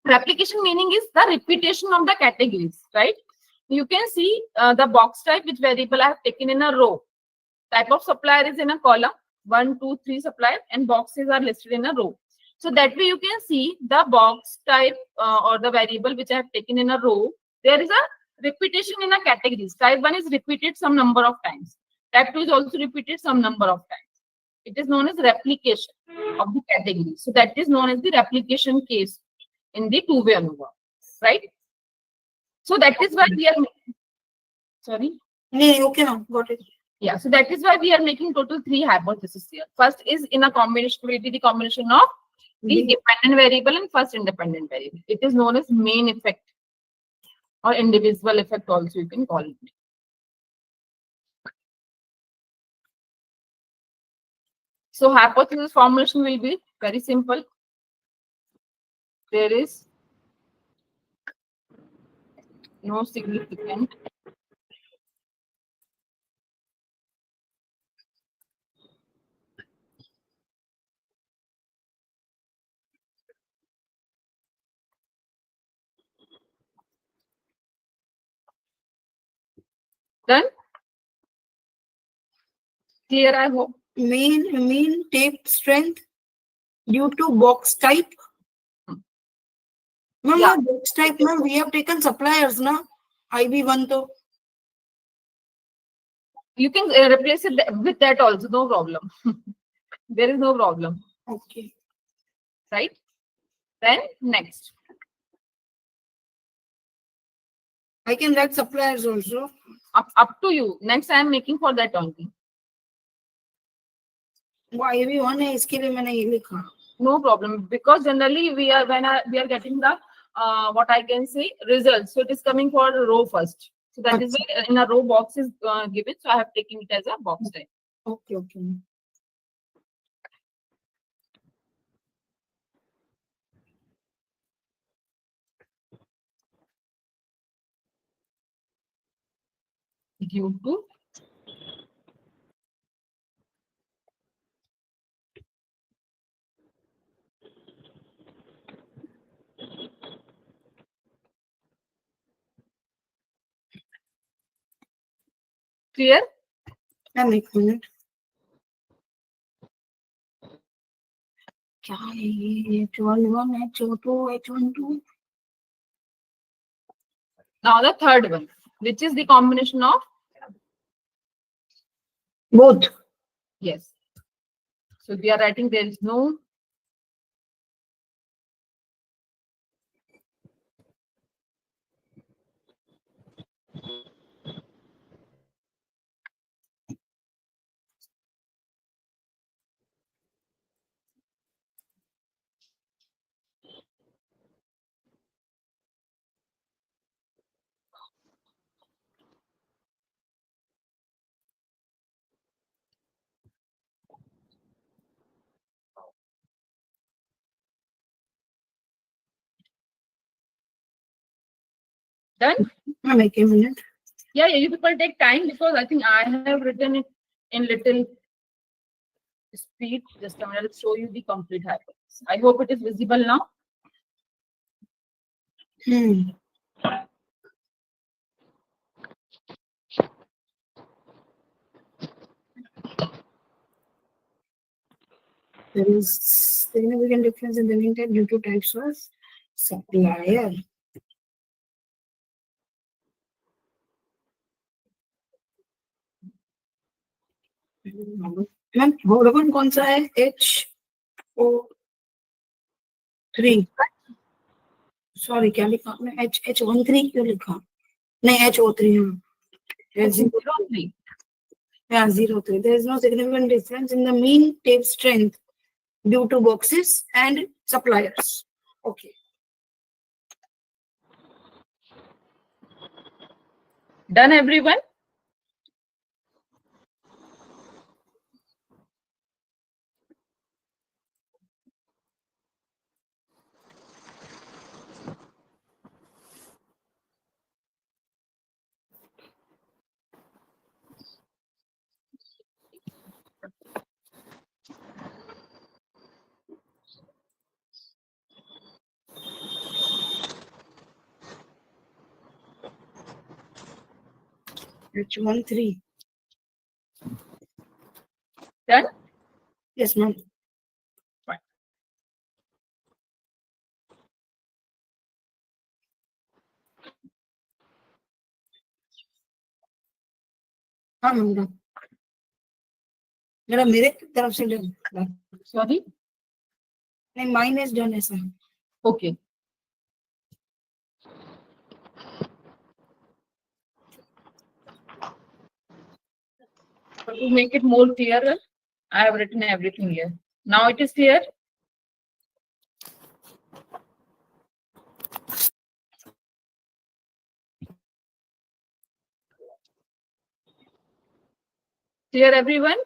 Replication meaning is the repetition of the categories, right? You can see the box type, which variable I have taken in a row. Type of supplier is in a column, 1, 2, 3 suppliers, and boxes are listed in a row. So that way you can see the box type or the variable which I have taken in a row. There is a repetition in a categories. Type 1 is repeated some number of times. Type 2 is also repeated some number of times. It is known as replication of the category. So that is known as the replication case in the two-way ANOVA, right? So that is why we are making, sorry. Yeah, okay, ma'am. Got it. Yeah, so that is why we are making total 3 hypotheses here. First is in a combination, will be the combination of the dependent variable and first independent variable. It is known as main effect or indivisible effect also you can call it. So hypothesis formulation will be very simple. There is no significant done. Clear, I hope. Mean tape strength due to box type. Ma'am, Yeah. box type, ma'am, we have taken suppliers, na? IB1 though. You can replace it with that also, no problem. There is no problem, Okay. right? Then next. I can write suppliers also. Up to you. Next I am making for that only. वो IB1 है इसके लिए मैंने ये लिखा. No problem, because generally we are we are getting the what I can say results. So it is coming for row first. So that is why in a row box is given. So I have taken it as a box type. Okay, okay. Due to clear. And एक minute. क्या है ये? H11, H02, H12. Now the third one, which is the combination of Both. yes. So we are writing there is no done. Ma'am, एक minute. Yeah, you people take time because I think I have written it in little speed. Just a minute, I'll show you the complete hypothesis. I hope it is visible now. There is significant difference in the mean type due to types of supplier. Ma'am Vodafone कौन सा है? H03. Sorry क्या लिखा आपने? H13 क्यों लिखा? नहीं H03 है. Yes, 0.03. yeah, 0.3. There is no significant difference in the mean tape strength due to boxes and suppliers. Okay. Done, everyone? H13. Done? Yes, ma'am. Fine. हाँ मैम जरा मेरे तरफ से Sorry? नहीं माइन इज डन ऐसा Okay. To make it more clearer, I have written everything here. Now it is clear? Clear, everyone?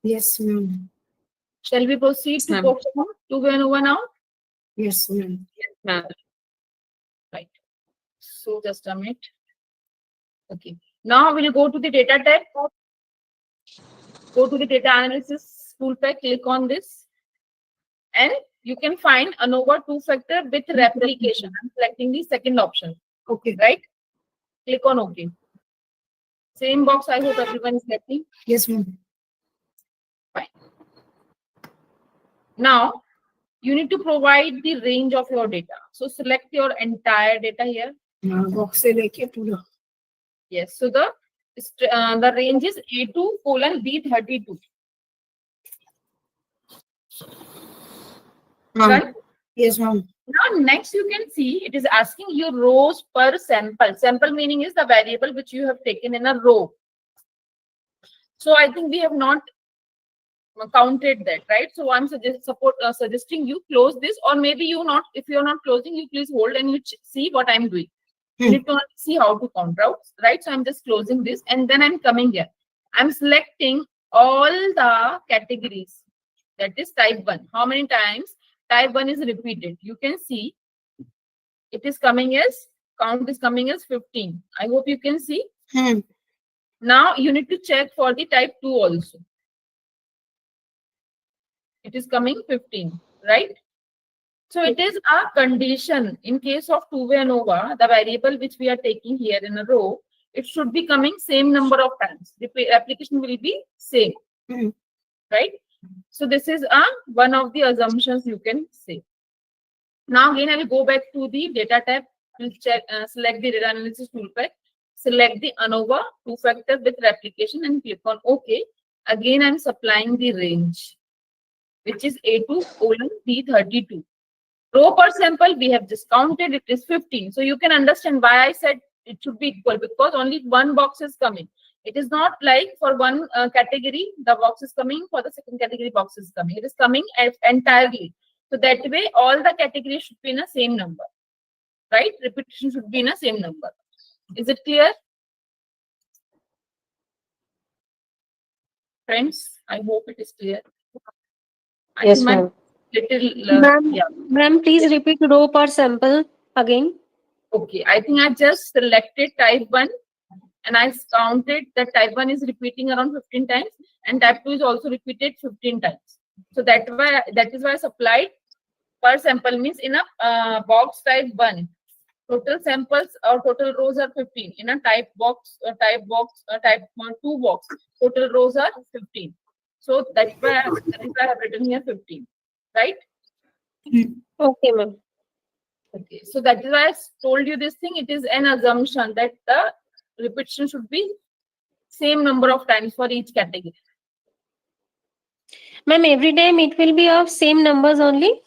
Yes, ma'am. Shall we proceed Yes, to ma'am. question 2 and over now? Yes, ma'am. Yes, ma'am. Right. So just a minute. Okay. Now we'll go to the data tab. Go to the data analysis tool pack, click on this. And you can find ANOVA two-factor with replication. I'm selecting the second option. Okay. Right? Click on OK. Same box, I hope everyone is getting. Yes, ma'am. Now, you need to provide the range of your data. So select your entire data here. Box से लेके पूरा. Yes. So the range is A2:B32. Done? Yes, ma'am. Now, next you can see it is asking you rows per sample. Sample meaning is the variable which you have taken in a row. So I think we have not counted that, right? So I'm suggesting you close this, or maybe if you're not closing, you please hold and you see what I'm doing. You need to see how to count out, right? So I'm just closing this and then I'm coming here. I'm selecting all the categories. That is type 1. How many times type 1 is repeated? You can see it is coming as, count is coming as 15. I hope you can see. Now you need to check for the type 2 also. It is coming 15, right? So it is a condition in case of two-way ANOVA, the variable which we are taking here in a row, it should be coming same number of times. The application will be same, right? So this is one of the assumptions you can say. Now again, I will go back to the data tab. We'll check, select the data analysis toolpack, select the ANOVA two-factor with replication and click on OK. Again, I'm supplying the range, which is A2:B32. Row per sample, we have just counted, it is 15. So you can understand why I said it should be equal, because only one box is coming. It is not like for one category, the box is coming, for the second category, box is coming. It is coming entirely. So that way, all the categories should be in the same number, right? Repetition should be in the same number. Is it clear? Friends, I hope it is clear. Yes, ma'am. Ma'am, please repeat row per sample again. Okay, I think I just selected type 1 and I counted that type 1 is repeating around 15 times and type 2 is also repeated 15 times. So that is why I supplied per sample, means in a box type 1. Total samples or total rows are 15. In a type 2 box, total rows are 15. So that's why I have written here 15, right? Okay, ma'am. Okay, so that is why I told you this thing. It is an assumption that the repetition should be same number of times for each category. Ma'am, every time it will be of same numbers only?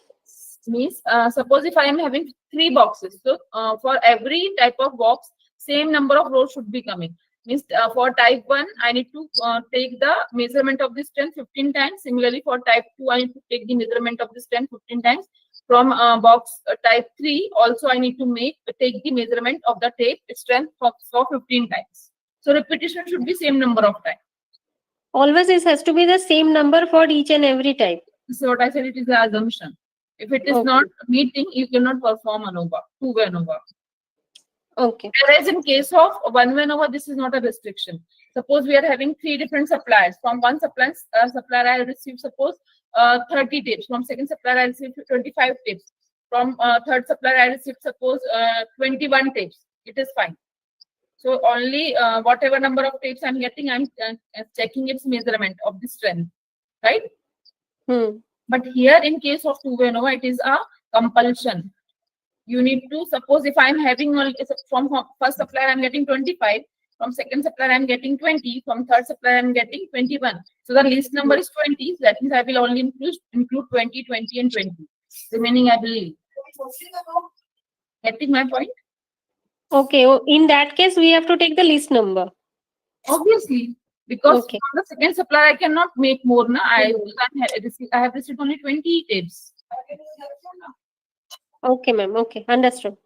Means, suppose if I am having 3 boxes, so for every type of box, same number of rows should be coming. Means for type 1, I need to take the measurement of the strength 15 times. Similarly, for type 2, I need to take the measurement of the strength 15 times. From box type 3, also I need to take the measurement of the tape strength for 15 times. So repetition should be same number of times. Always it has to be the same number for each and every type. So what I said, it is the assumption. If it is Okay. not meeting, you cannot perform ANOVA, two-way ANOVA. Okay. Whereas in case of one-way ANOVA, this is not a restriction. Suppose we are having 3 different suppliers. From one supplier I receive, suppose 30 tapes. From second supplier I receive 25 tapes. From third supplier I receive, suppose 21 tapes. It is fine. So only whatever number of tapes I'm getting, I'm checking its measurement of the strength, right? But here in case of two-way ANOVA, it is a compulsion. You need to, suppose if I'm having only from first supplier I'm getting 25, from second supplier I'm getting 20, from third supplier I'm getting 21. So the least number is 20. That means I will only include 20, 20, and 20. Remaining I will leave. Getting my point? Okay. In that case, we have to take the least number. Obviously, because Okay. from the second supplier I cannot make more. Na? I have received only 20 tapes. Okay, ma'am. Okay. Understood.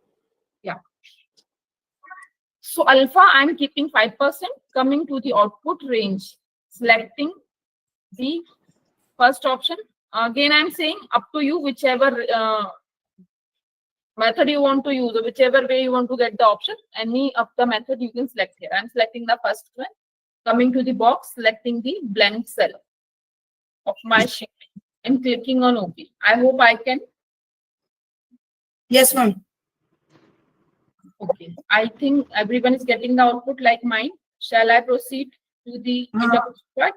So alpha, I'm keeping 5%. Coming to the output range, selecting the first option. Again, I'm saying up to you, whichever method you want to use, or whichever way you want to get the option. Any of the method you can select here. I'm selecting the first one. Coming to the box, selecting the blank cell of my sheet and clicking on OK. I hope I can. Yes, ma'am. Okay. I think everyone is getting the output like mine. Shall I proceed to the interpretation part?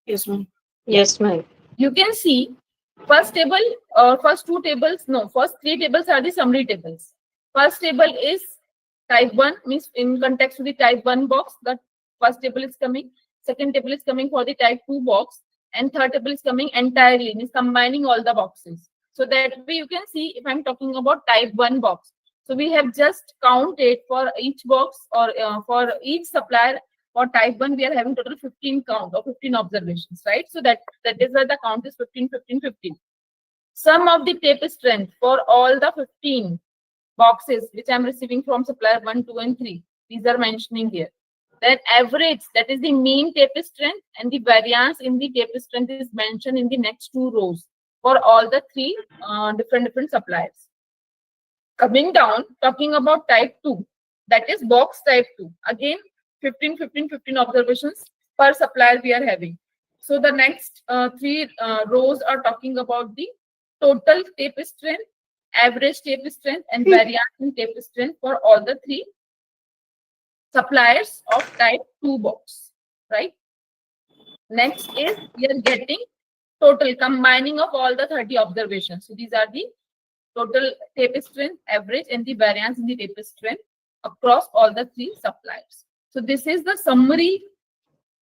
Yes, ma'am. Yes, ma'am. You can see first table first 2 tables, no, first 3 tables are the summary tables. First table is type 1, means in context to the type 1 box, the first table is coming. Second table is coming for the type 2 box, and third table is coming entirely, means combining all the boxes. So that way you can see if I'm talking about type 1 box. So we have just counted for each box or for each supplier. For type 1, we are having total 15 count or 15 observations, right? So that is why the count is 15, 15, 15. Sum of the tape strength for all the 15 boxes which I'm receiving from supplier 1, 2, and 3. These are mentioning here. Then average, that is the mean tape strength, and the variance in the tape strength is mentioned in the next 2 rows for all the 3 different suppliers. Coming down, talking about type 2, that is box type 2. Again, 15, 15, 15 observations per supplier we are having. So the next 3 rows are talking about the total tape strength, average tape strength, and variance in tape strength for all the 3 suppliers of type 2 box, right? Next is we are getting total combining of all the 30 observations. So these are the total tape strength, average, and the variance in the tape strength across all the 3 suppliers. So this is the summary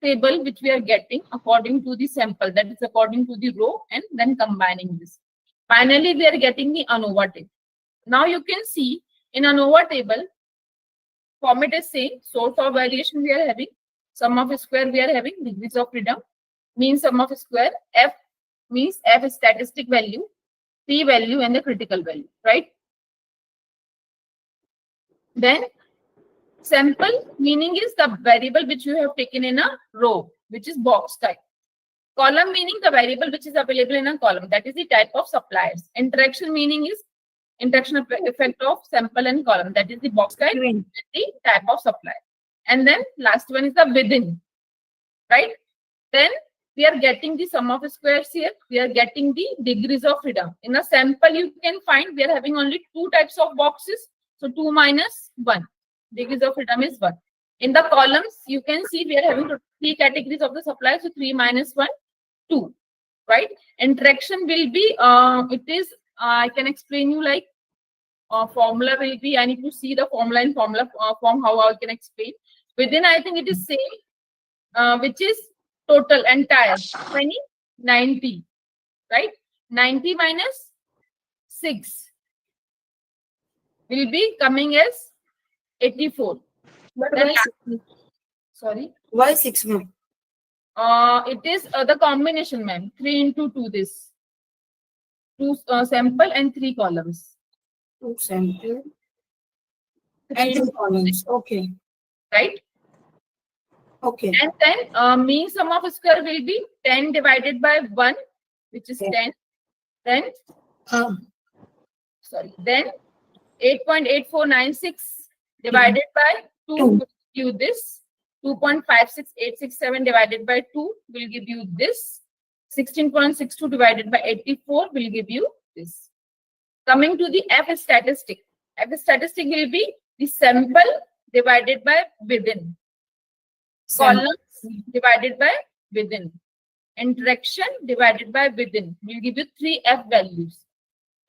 table which we are getting according to the sample, that is according to the row, and then combining this. Finally, we are getting the ANOVA table. Now you can see in ANOVA table, format is same, source of variation we are having, sum of square we are having, degrees of freedom, mean sum of square, F means F is statistic value, P value, and the critical value, right? Then sample meaning is the variable which you have taken in a row, which is box type. Column meaning the variable which is available in a column, that is the type of suppliers. Interaction meaning is interaction effect of sample and column, that is the box type, the type of supplier. And then last one is the within, right? Then we are getting the sum of squares here. We are getting the degrees of freedom. In a sample, you can find we are having only 2 types of boxes. So 2 minus 1. Degrees of freedom is 1. In the columns, you can see we are having 3 categories of the supply. So 3 minus 1, 2. Right? Interaction will be, it is, I can explain you like formula will be, I need to see the formula in formula form, how I can explain. Within, I think it is same, which is total entire 20, 90, right? 90 minus 6 will be coming as 84. But Then why, sorry. why 6, ma'am? It is the combination, ma'am. 3 into 2 this. 2 sample and 3 columns. 2 sample 3 and 2 into columns. Okay. right? Okay. And then mean sum of square will be 10 divided by 1, which is 10. Then, sorry, then 8.8496 divided by 2 will give you this. 2.56867 divided by 2 will give you this. 16.62 divided by 84 will give you this. Coming to the F statistic. F statistic will be the sample divided by within. Columns divided by within. Interaction divided by within will give you 3 F values.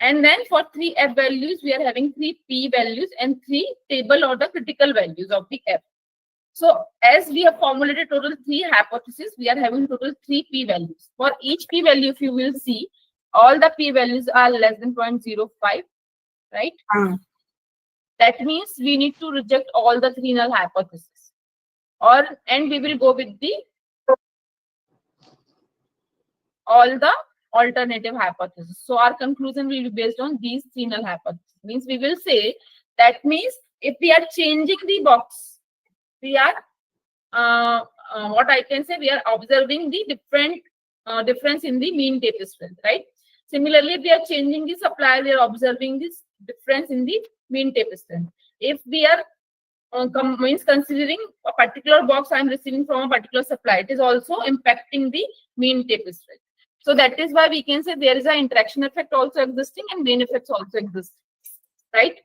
And then for 3 F values, we are having 3 P values and 3 table or the critical values of the F. So as we have formulated total 3 hypotheses, we are having total 3 P values. For each P value, if you will see, all the P values are less than 0.05, right? That means we need to reject all the 3 null hypotheses. And we will go with the all the alternative hypotheses. So our conclusion will be based on these 3 null hypotheses. Means we will say that means if we are changing the box, we are what I can say, we are observing the difference in the mean tape strength, right? Similarly, if we are changing the supply, we are observing this difference in the mean tape strength. If we are means considering a particular box I am receiving from a particular supply, it is also impacting the mean tape strength. So that is why we can say there is an interaction effect also existing and main effects also exist, right?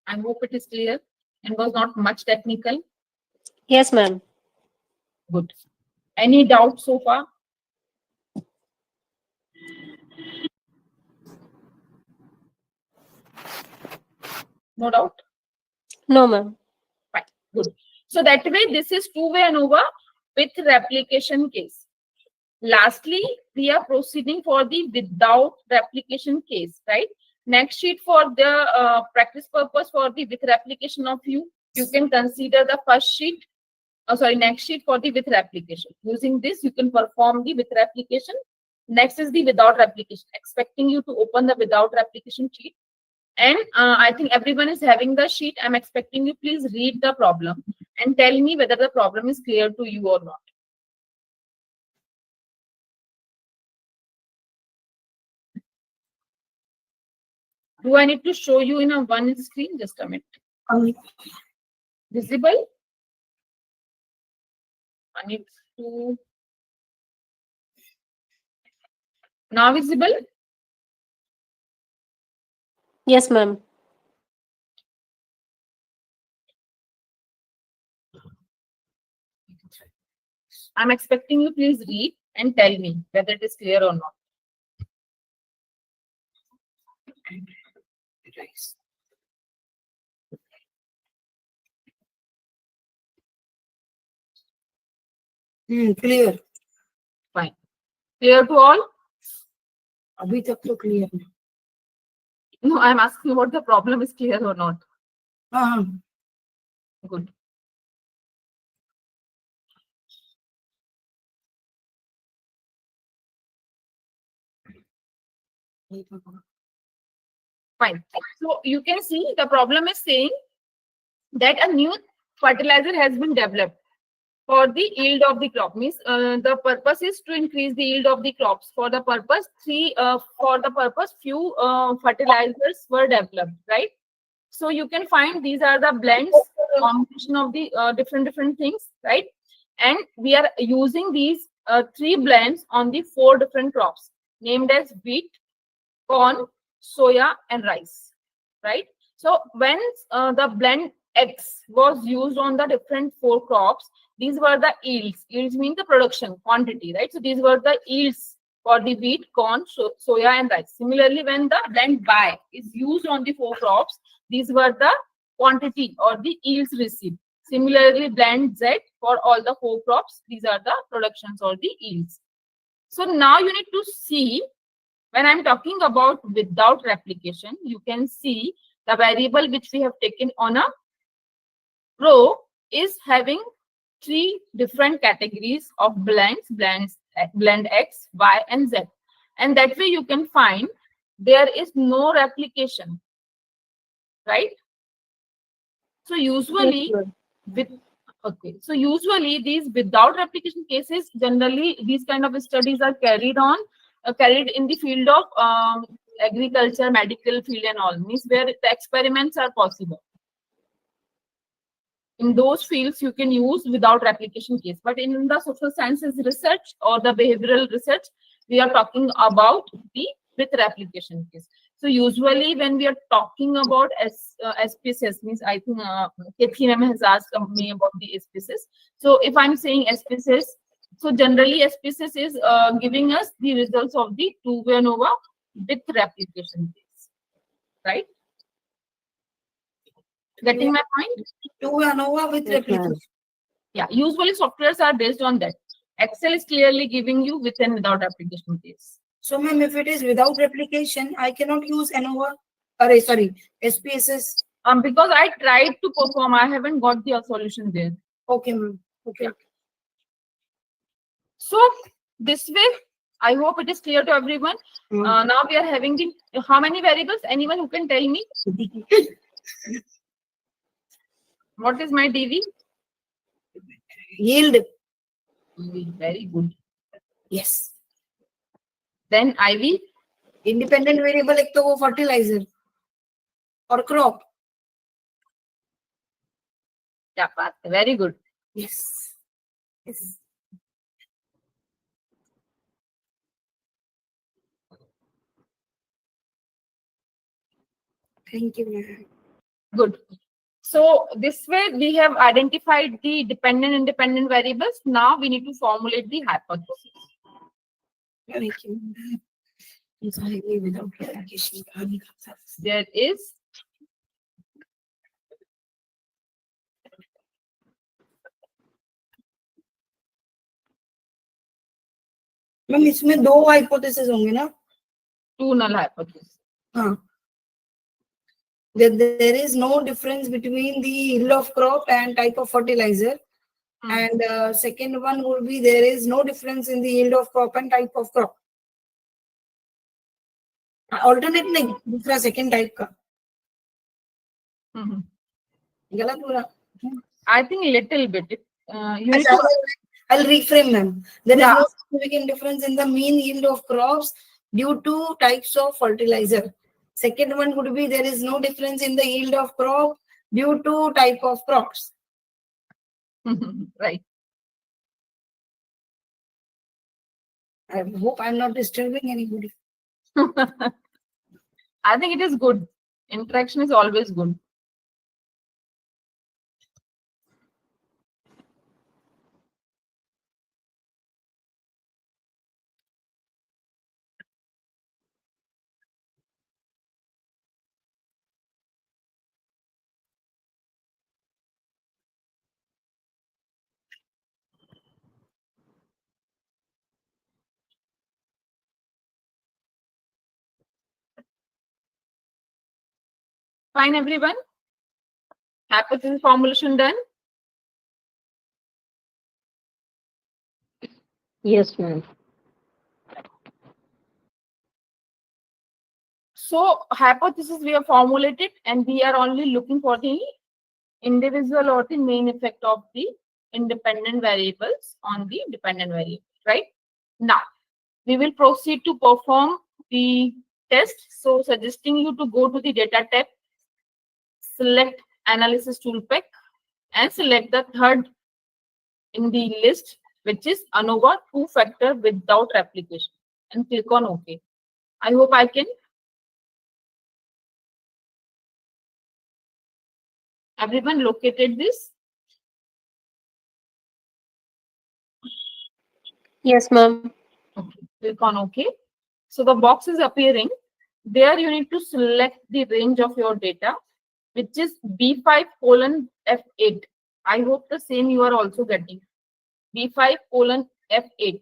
I hope it is clear and was not much technical. Yes, ma'am. Good. Any doubt so far? No doubt? No, ma'am. Fine. Good. So that way, this is two-way ANOVA with replication case. Lastly, we are proceeding for the without replication case, right? Next sheet for the practice purpose for the with replication of you can consider the first sheet. Next sheet for the with replication. Using this, you can perform the with replication. Next is the without replication. Expecting you to open the without replication sheet. And I think everyone is having the sheet. I'm expecting you please read the problem and tell me whether the problem is clear to you or not. Do I need to show you in a one screen? Just a minute. Visible? I need to. Now visible? Yes, ma'am. I'm expecting you please read and tell me whether it is clear or not. Clear. Fine. Clear to all? अभी तक तो clear है. No, I'm asking what the problem is clear or not. Good. Fine. So you can see the problem is saying that a new fertilizer has been developed for the yield of the crop. Means the purpose is to increase the yield of the crops. For the purpose, few fertilizers were developed, right? So you can find these are the blends, combination of the different things, right? And we are using these 3 blends on the 4 different crops named as wheat, corn, soya, and rice, right? So when the blend X was used on the different 4 crops, these were the yields. Yields mean the production quantity, right? So these were the yields for the wheat, corn, soya, and rice. Similarly, when the blend Y is used on the 4 crops, these were the quantity or the yields received. Similarly, blend Z for all the 4 crops, these are the productions or the yields. So now you need to see, when I'm talking about without replication, you can see The variable which we have taken on a row is having 3 different categories of blend X, Y, and Z. And that way you can find there is no replication, right? So usually usually these without replication cases, generally these kind of studies are carried in the field of agriculture, medical field and all, means where the experiments are possible. In those fields you can use without replication case, but in the social sciences research or the behavioral research, we are talking about the with replication case. So usually when we are talking about SPSS, means I think Kethi ma'am has asked me about the SPSS. So if I'm saying SPSS, so generally SPSS is giving us the results of the two-way ANOVA with replication case, right? Getting my point? Two ANOVA with replication. Yeah, usually softwares are based on that. Excel is clearly giving you with and without replication case. So, ma'am, if it is without replication, I cannot use ANOVA. Sorry, SPSS. Because I tried to perform, I haven't got the solution there. Okay, ma'am. Okay. So this way, I hope it is clear to everyone. Now we are having the how many variables? Anyone who can tell me? What is my DV? Yield. Very good. Yes. Then IV? Independent variable एक तो वो fertilizer or crop. Yeah, very good. Yes. Yes. Thank you, ma'am. Good. So this way we have identified the dependent and independent variables. Now we need to formulate the hypothesis. Thank you. Without replication. There is ma'am इसमें दो hypothesis होंगे ना? two null hypothesis. हाँ. That there is no difference between the yield of crop and type of fertilizer. And second one would be there is no difference in the yield of crop and type of crop. Alternate नहीं, दूसरा second type का. गलत बोला? I think little bit. You need to, I'll reframe them. There is no significant difference in the mean yield of crops due to types of fertilizer. Second one would be there is no difference in the yield of crop due to type of crops. right. I hope I'm not disturbing anybody. I think it is good. Interaction is always good. Fine, everyone. Hypothesis formulation done. Yes, ma'am. So hypothesis we have formulated, and we are only looking for the individual or the main effect of the independent variables on the dependent variable, right? Now we will proceed to perform the test. So suggesting you to go to the data tab, select analysis toolpack, and select the third in the list, which is ANOVA two-factor without replication, and click on OK. I hope I can. Everyone located this? Yes, ma'am. Okay. Click on OK. So the box is appearing. There you need to select the range of your data, which is B5:F8. I hope the same you are also getting. B5:F8.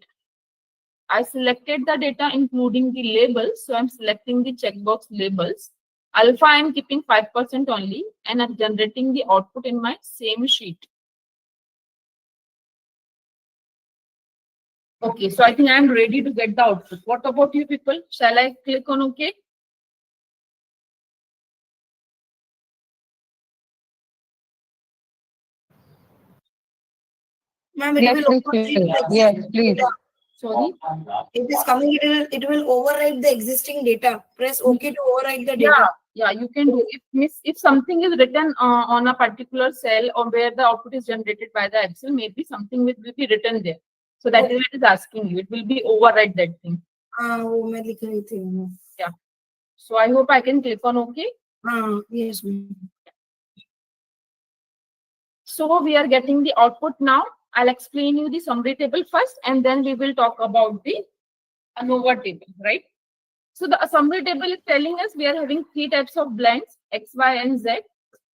I selected the data including the labels. So I'm selecting the checkbox labels. Alpha I am keeping 5% only and I'm generating the output in my same sheet. Okay, so I think I'm ready to get the output. What about you people? Shall I click on OK? Ma'am, it Yes, will please. override the Yes, existing please. data. Sorry. It is coming, it will override the existing data. Press OK to override the Yeah, data. yeah, you can do. If something is written on a particular cell or where the output is generated by the Excel, maybe something will be written there. So that is what it is asking you. It will be override that thing. वो मैं लिख रही थी. Yeah. So I hope I can click on OK. Yes, ma'am. So we are getting the output now. I'll explain you the summary table first, and then we will talk about the ANOVA table, right? So the summary table is telling us we are having 3 types of blends, X, Y, and Z.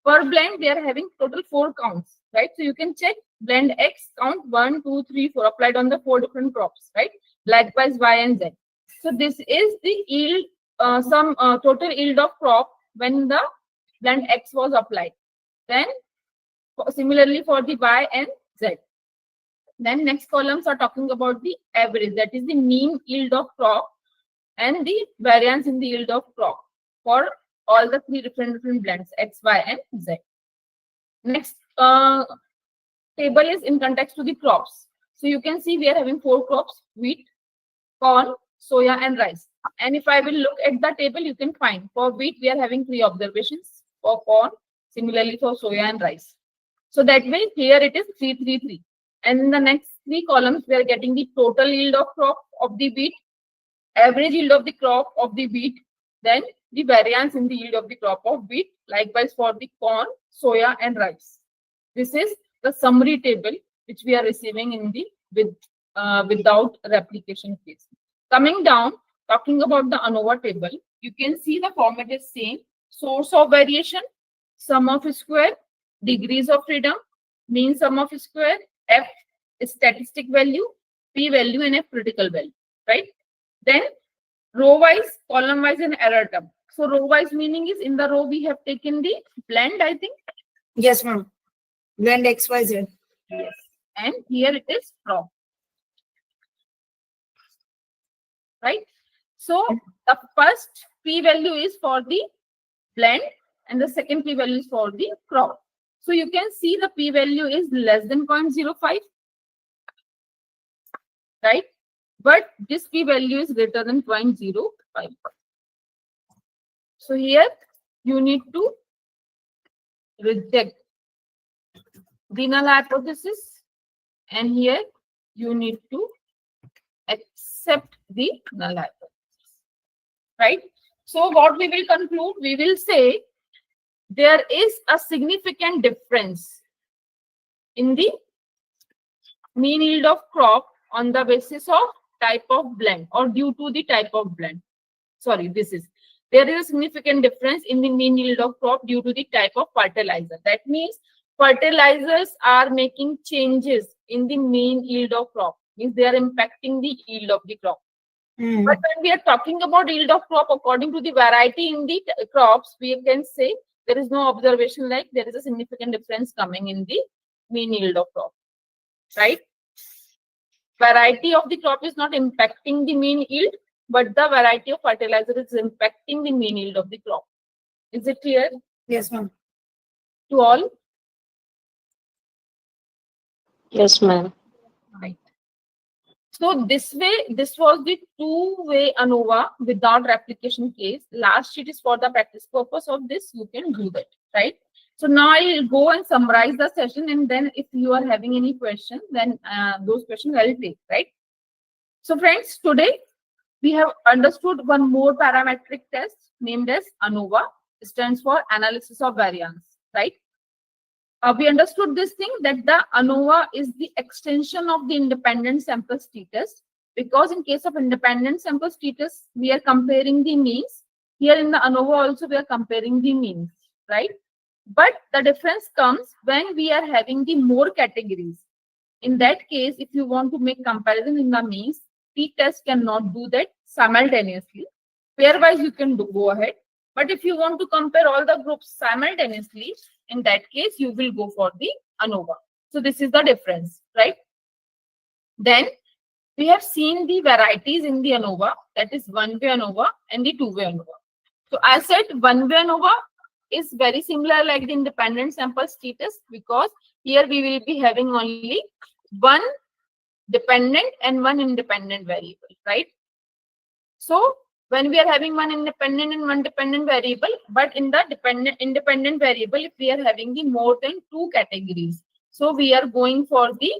Per blend, we are having total 4 counts, right? So you can check blend X count 1, 2, 3, 4 applied on the 4 different crops, right? Likewise, Y and Z. So this is the yield, total yield of crop when the blend X was applied. Then similarly for the Y and Z. Then next columns are talking about the average, that is the mean yield of crop and the variance in the yield of crop for all the 3 different blends X, Y, and Z. Next table is in context to the crops. So you can see we are having 4 crops: wheat, corn, soya, and rice. And if I will look at the table, you can find for wheat we are having 3 observations, for corn, similarly for soya and rice. So that way here it is 3, 3, 3. And in the next 3 columns, we are getting the total yield of crop of the wheat, average yield of the crop of the wheat, then the variance in the yield of the crop of wheat, likewise for the corn, soya, and rice. This is the summary table which we are receiving in the without replication case. Coming down, talking about the ANOVA table, you can see the format is same: source of variation, sum of square, degrees of freedom, mean sum of square, F statistic value, P value, and F critical value, right? Then row wise, column wise, and error term. So row wise meaning is in the row we have taken the blend, I think. Yes, ma'am. Blend X, Y, Z. Yes. And here it is crop. Right? So the first P value is for the blend and the second P value is for the crop. So you can see the P value is less than 0.05, right? But this P value is greater than 0.05. So here you need to reject the null hypothesis, and here you need to accept the null hypothesis, right? So what we will conclude, we will say there is a significant difference in the mean yield of crop on the basis of type of blend or due to the type of blend. Sorry, there is a significant difference in the mean yield of crop due to the type of fertilizer. That means fertilizers are making changes in the mean yield of crop, means they are impacting the yield of the crop. But when we are talking about yield of crop according to the variety in the crops, we can say there is no observation like there is a significant difference coming in the mean yield of crop, right? Variety of the crop is not impacting the mean yield, but the variety of fertilizer is impacting the mean yield of the crop. Is it clear? Yes, ma'am. To all? Yes, ma'am. Right. So this was the 2-way ANOVA without replication case. Last sheet is for the practice purpose of this. You can do that, right? So now I'll go and summarize the session, and then if you are having any questions, then those questions I'll take, right? So friends, today we have understood one more parametric test named as ANOVA. It stands for analysis of variance, right? We understood this thing that the ANOVA is the extension of the independent sample t-test, because in case of independent sample t-test, we are comparing the means. Here in the ANOVA also we are comparing the means, right? But the difference comes when we are having the more categories. In that case, if you want to make comparison in the means, t-test cannot do that simultaneously. Pairwise you can go ahead. But if you want to compare all the groups simultaneously, in that case, you will go for the ANOVA. So this is the difference, right? Then we have seen the varieties in the ANOVA, that is one-way ANOVA and the two-way ANOVA. So I said one-way ANOVA is very similar like the independent sample t-test, because here we will be having only one dependent and one independent variable, right? So when we are having one independent and one dependent variable, but in the independent variable, if we are having the more than two categories, so we are going for the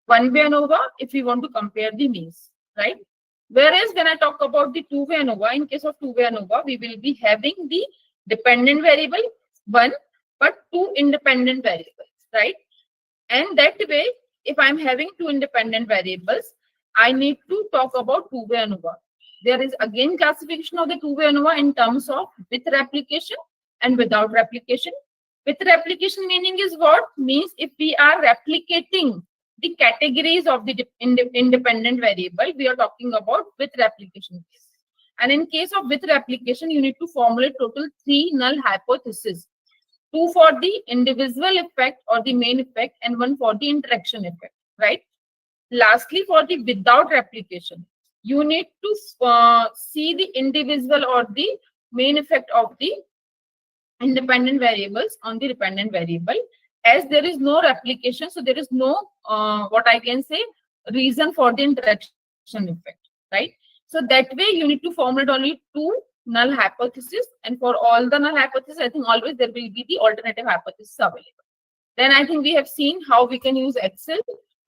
one-way ANOVA if we want to compare the means, right? Whereas when I talk about the two-way ANOVA, in case of two-way ANOVA, we will be having the dependent variable one, but two independent variables, right? And that way, if I'm having two independent variables, I need to talk about two-way ANOVA. There is again classification of the two-way ANOVA in terms of with replication and without replication. With replication meaning is what? Means if we are replicating the categories of the independent variable, we are talking about with replication case. And in case of with replication, you need to formulate total 3 null hypotheses. 2 for the individual effect or the main effect and 1 for the interaction effect, right? Lastly, for the without replication, you need to see the individual or the main effect of the independent variables on the dependent variable. As there is no replication, so there is no what I can say reason for the interaction effect, right? So that way you need to formulate only 2 null hypotheses, and for all the null hypotheses, I think always there will be the alternative hypothesis available. Then I think we have seen how we can use Excel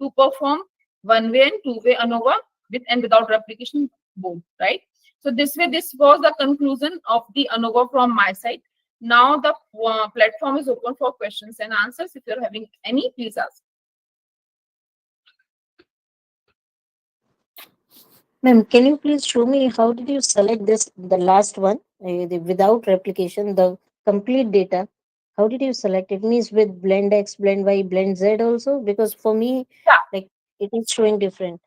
to perform one-way and two-way ANOVA with and without replication both, right? So this way, this was the conclusion of the ANOVA from my side. Now the platform is open for questions and answers. If you're having any, please ask. Ma'am, can you please show me how did you select this, the last one, the without replication, the complete data? How did you select it? Means with blend X, blend Y, blend Z also? Because for me, Yeah. like it is showing different.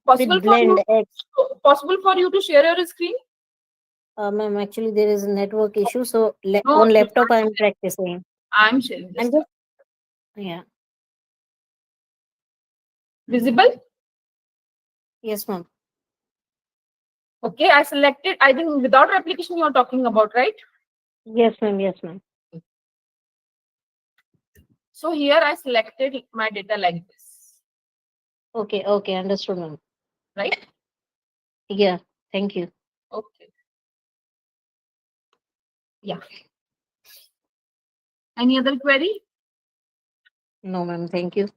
Possible With for you, blend X, possible for you to share your screen? ma'am, actually there is a network issue. So No, on laptop I am practicing. I'm sharing this. I'm just, yeah. Visible? Yes, ma'am. Okay, I selected, I think without replication you are talking about, right? Yes, ma'am. Yes, ma'am. So here I selected my data like this, Okay, okay, understood, ma'am. right? Yeah, thank you. Okay. Yeah. Any other query? No, ma'am, thank you.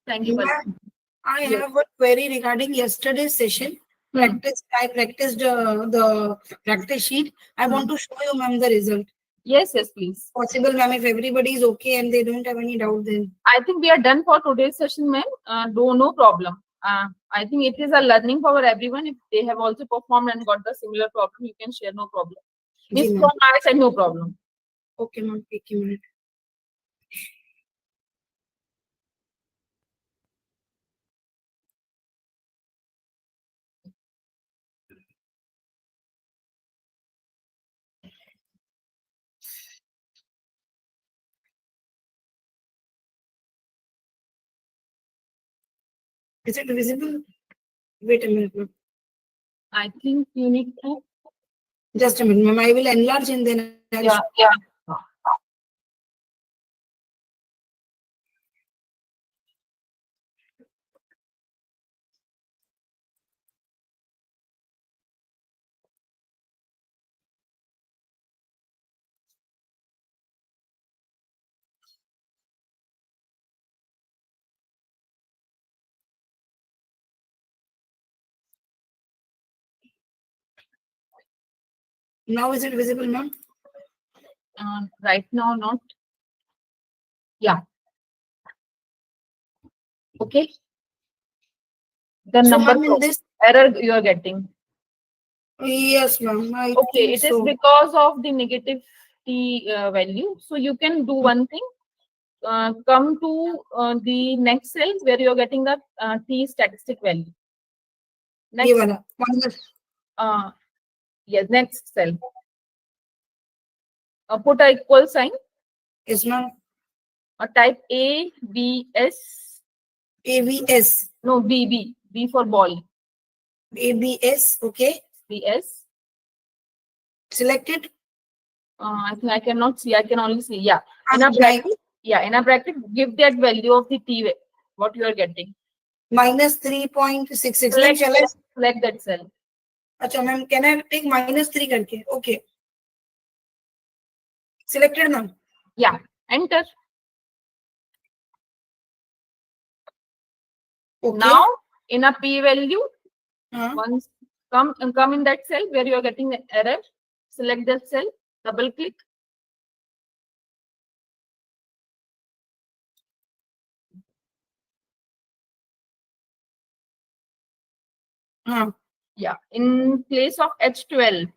Thank you. Ma'am, I Yes. have a query regarding yesterday's session. I practiced the practice sheet. I want to show you, ma'am, the result. Yes, yes, please. Possible, ma'am, if everybody is okay and they don't have any doubt, then. I think we are done for today's session, ma'am. No problem. I think it is a learning for everyone. If they have also performed and got the similar problem, you can share, no problem. Ji, If ma'am. from my side, no problem. Okay, ma'am. Take a minute. Is it visible? Wait a minute, ma'am. I think you need to. Just a minute, ma'am. I will enlarge and then I'll Yeah, yeah. Now is it visible, ma'am? Right now, not. Yeah. Okay. The So, number ma'am, in this, error you are getting. yes, ma'am. I Okay, think it is so. because of the negative t value. So you can do one thing. Come to the next cell where you are getting the t statistic value. ये Next, वाला, minus. Yes, next cell. Put a equal sign. Yes, ma'am. Type A, B, S. ABS. No, B, B. B for ball. ABS. Okay. B, S. Selected. I think I cannot see. I can only see. Yeah. In a Right. bracket. Yeah, in a bracket, give that value of the T, what you are getting. Minus 3.66. Select, Shall I? select that cell. Acha, ma'am, can I take minus 3 karke? Okay. Selected, ma'am. Yeah. Enter. Okay. Now, in a P value, Huh? once come in that cell where you are getting the error, select that cell, double click. Huh. Yeah, in place of H12.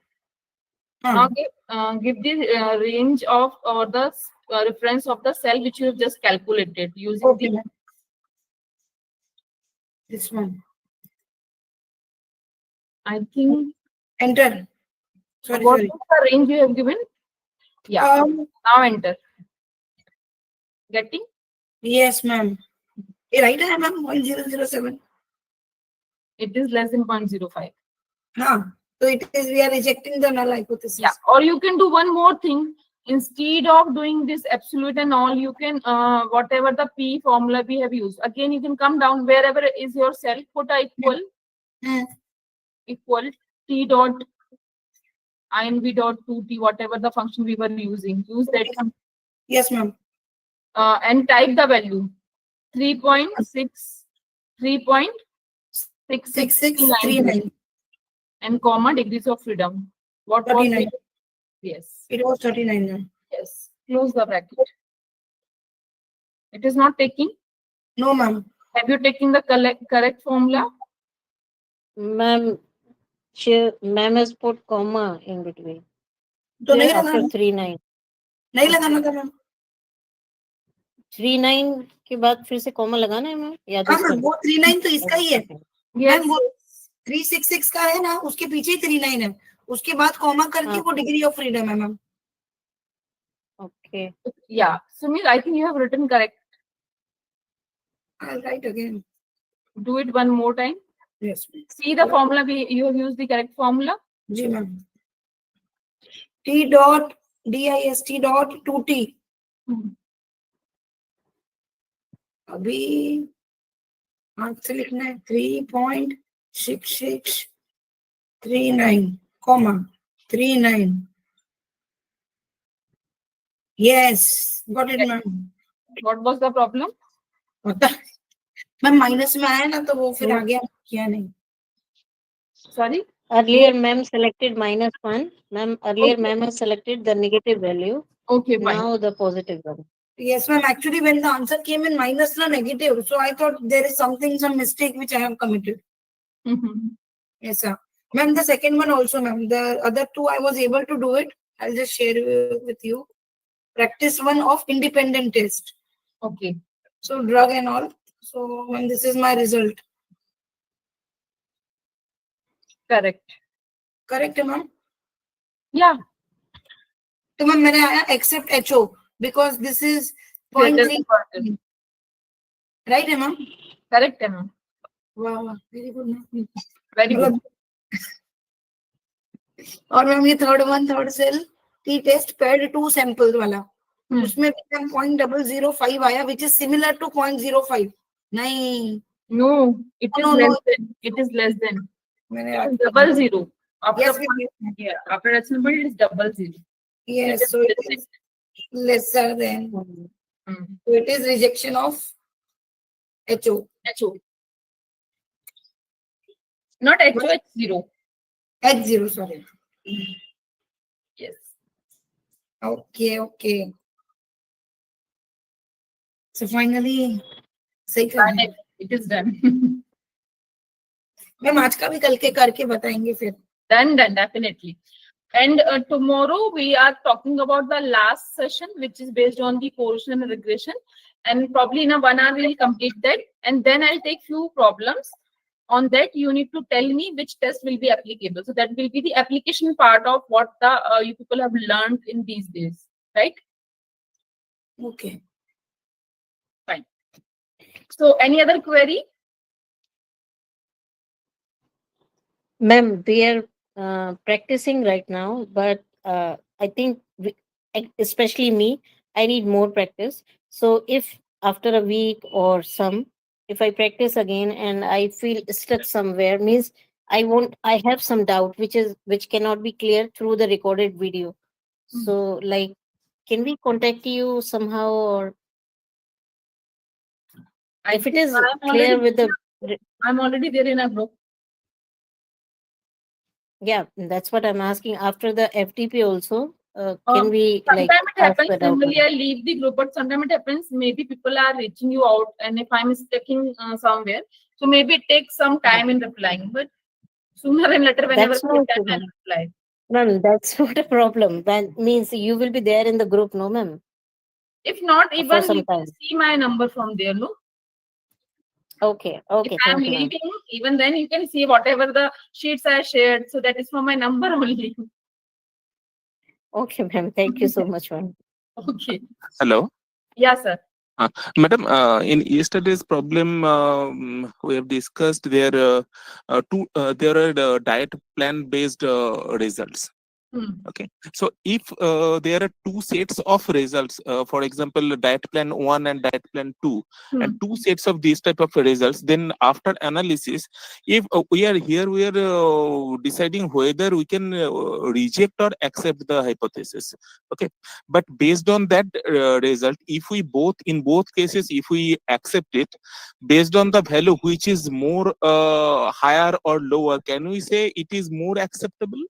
Huh. Now give the range of or the reference of the cell which you have just calculated using Okay, the ma'am. This one. I think Enter. Sorry, what sorry. is the range you have given? Yeah. Now enter. Getting? Yes, ma'am. Right, ma'am. 0.007. It is less than 0.05. Huh. So it is, we are rejecting the null hypothesis. Yeah. Or you can do one more thing. Instead of doing this absolute and all, you can whatever the P formula we have used. Again, you can come down wherever is your cell, put a equal, equal T dot INV dot 2T, whatever the function we were using. Use that. Yes, ma'am. And type the value 3.6, 3.6639 and comma degrees of freedom. What was 39. it? Yes. It was 39, ma'am. Yes. Close the bracket. It is not taking. No, ma'am. Have you taken the correct formula? Ma'am, ma'am has put comma in between. तो नहीं After लगाना 39. नहीं लगाना था ma'am 39 के बाद फिर से कॉमा लगाना है मैम या हाँ मैम वो 39 तो इसका ही है मैम वो 366 का है ना उसके पीछे 39 है उसके बाद कॉमा करके वो डिग्री ऑफ फ्रीडम है ma'am Okay. Yeah. Sumit, I think you have written correct. I'll write again. Do it one more time. Yes. See the formula. You have used the correct formula. जी ma'am. T dot dist dot 2t. अभी हाथ से लिखना है 3.6639 comma 39. Yes, got it, ma'am. What was the problem? पता ma'am minus में आया ना तो वो फिर आगे किया नहीं. Sorry. Earlier, ma'am selected -1. Ma'am, earlier, ma'am has selected the negative value. Okay, fine. Now the positive one. Yes, ma'am. Actually, when the answer came in minus na negative, so I thought there is something, some mistake which I have committed. Yes, sir. Ma'am, the second one also, ma'am. The other two I was able to do it. I'll just share with you. Practice one of independent test. Okay. So drug and all. So ma'am, this is my result. Correct. Correct, ma'am. Yeah. So ma'am, मैंने आया except HO because this is 0.3. Right, ma'am? Correct, ma'am. Wow, very good, ma'am. Very good. और ma'am ये third cell t test paired 2 sample वाला उसमें 0.005 आया which is similar to 0.05. नहीं. No, it is No, less no. than. It is less than. मैंने It is double zero. After Yes, yeah, after decimal point, it is double zero. yes, so it is lesser than. So it is rejection of HO. HO. Not HO, H0. H0, sorry. Yes. Okay, okay. So finally, सही कर रहे हैं. It is done. Ma'am आज का भी कल के करके बताएंगे फिर. Done, definitely. And tomorrow we are talking about the last session, which is based on the correlation and regression. And probably in a 1 hour we will complete that. And then I'll take few problems. On that, you need to tell me which test will be applicable. So that will be the application part of what the you people have learned in these days, right? Okay. Fine. So any other query? Ma'am, we are practicing right now, but I think, especially me, I need more practice. So if after a week or some, if I practice again and I feel stuck somewhere, means I have some doubt which cannot be clear through the recorded video. So like, can we contact you somehow, or I if it think is clear with the I'm already there in a group. yeah, that's what I'm asking. After the FTP also, can we like Sometimes it ask happens, the doubt? normally I leave the group, but sometimes it happens, maybe people are reaching you out, and if I'm sticking somewhere, so maybe it takes some time in replying, but sooner and later, whenever That's I not can, true, I'll ma'am. reply. Ma'am, that's not a problem. That means you will be there in the group, no, ma'am, If not, for even some you can time. see my number from there, no? Okay, If okay, I'm thank you, ma'am. leaving, even then you can see whatever the sheets I shared, so that is from my number only. Okay, ma'am, thank you so much, ma'am. Okay. Hello. Yeah, sir. Madam, in yesterday's problem, we have discussed there are diet plan based results. Okay, so if there are two sets of results, for example, diet plan 1 and diet plan 2, and two sets of these type of results, then after analysis, if we are deciding whether we can reject or accept the hypothesis. Okay, but based on that result, if we in both cases, if we accept it, based on the value which is more higher or lower, can we say it is more acceptable?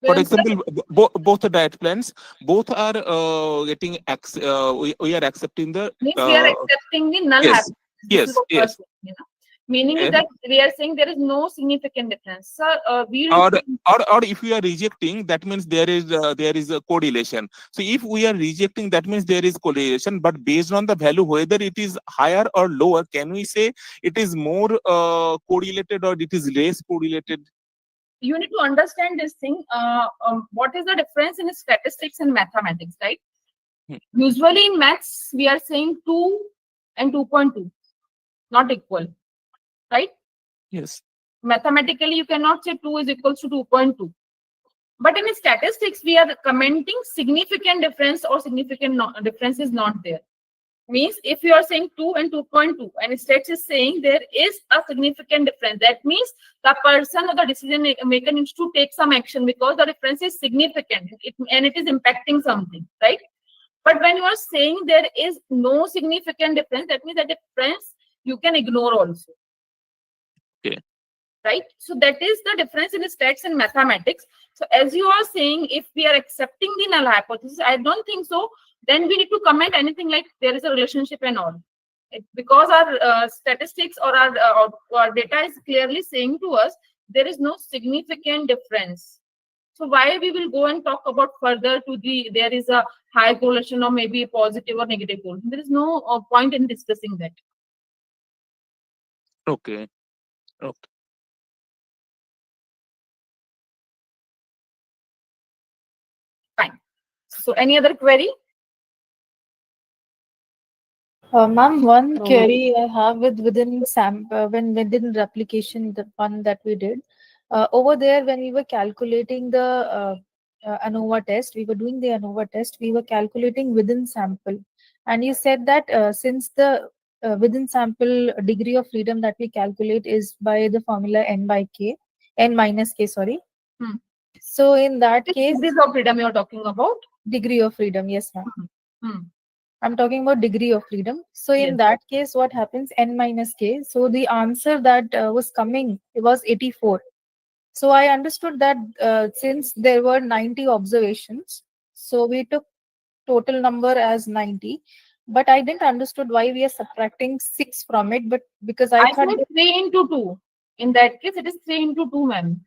For Well, sir, example, both the diet plans, both are getting we are accepting the means we are accepting the null yes, hypothesis. This is yes, what we are yes. saying, you know. Meaning is Yes. that we are saying there is no significant difference. Sir, we Or if we are rejecting, that means there is a correlation. So if we are rejecting, that means there is correlation. But based on the value, whether it is higher or lower, can we say it is more correlated or it is less correlated? you need to understand this thing. What is the difference in statistics and mathematics, right? Usually in maths, we are saying 2 and 2.2, not equal, right? Yes. Mathematically, you cannot say 2 is equals to 2.2. But in statistics, we are commenting significant difference or significant difference is not there. Means if you are saying 2 and 2.2 and stats is saying there is a significant difference, that means the person or the decision maker needs to take some action because the difference is significant and it is impacting something, right? But when you are saying there is no significant difference, that means that difference you can ignore also. Okay. Right? So that is the difference in stats and mathematics. So as you are saying, if we are accepting the null hypothesis, I don't think so. Then we need to comment anything like there is a relationship and all. Because our statistics or our data is clearly saying to us there is no significant difference. So why we will go and talk about further to there is a high correlation or maybe a positive or negative correlation. There is no point in discussing that. Okay. Okay. Fine. So any other query? Ma'am, one No, query I have within when within replication, the one that we did over there, when we were calculating the ANOVA test, we were doing the ANOVA test, we were calculating within sample, and you said that since the within sample degree of freedom that we calculate is by the formula n minus k, sorry. So in that case, Degrees of freedom you are talking about? Degree of freedom, yes, ma'am. Hmm. I'm talking about degree of freedom. So in Yes. that case, what happens? N minus k. So the answer that was coming, it was 84. So I understood that since there were 90 observations, so we took total number as 90. But I didn't understood why we are subtracting 6 from it. But because I I thought said 3 into 2. In that case, it is 3 into 2, ma'am.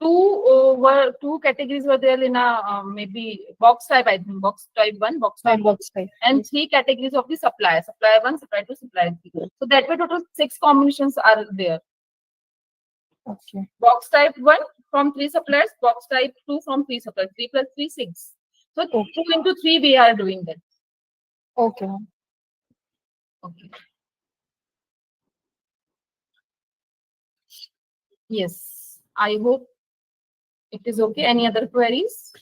two categories were there in a maybe box type, I think box type 1, box type 2, box type. and 3 categories of the supplier, supplier 1, supplier 2, supplier 3. So that way total 6 combinations are there. Okay. Box type 1 from 3 suppliers, box type 2 from 3 suppliers, 3 plus 3, 6. So 2 into 3 we are doing that. Okay, ma'am. Okay. Yes, I hope it is okay. Any other queries?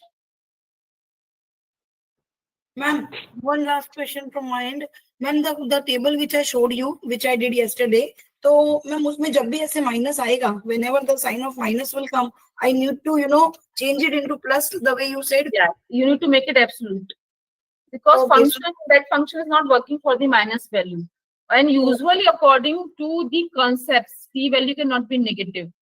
Ma'am, one last question from my end. Ma'am, the table which I showed you, which I did yesterday, so ma'am, उसमें जब भी ऐसे minus आएगा, whenever the sign of minus will come, I need to, change it into plus the way you said. Yeah, you need to make it absolute. Because Okay, that function is not working for the minus value. And usually according to the concepts, p value cannot be negative.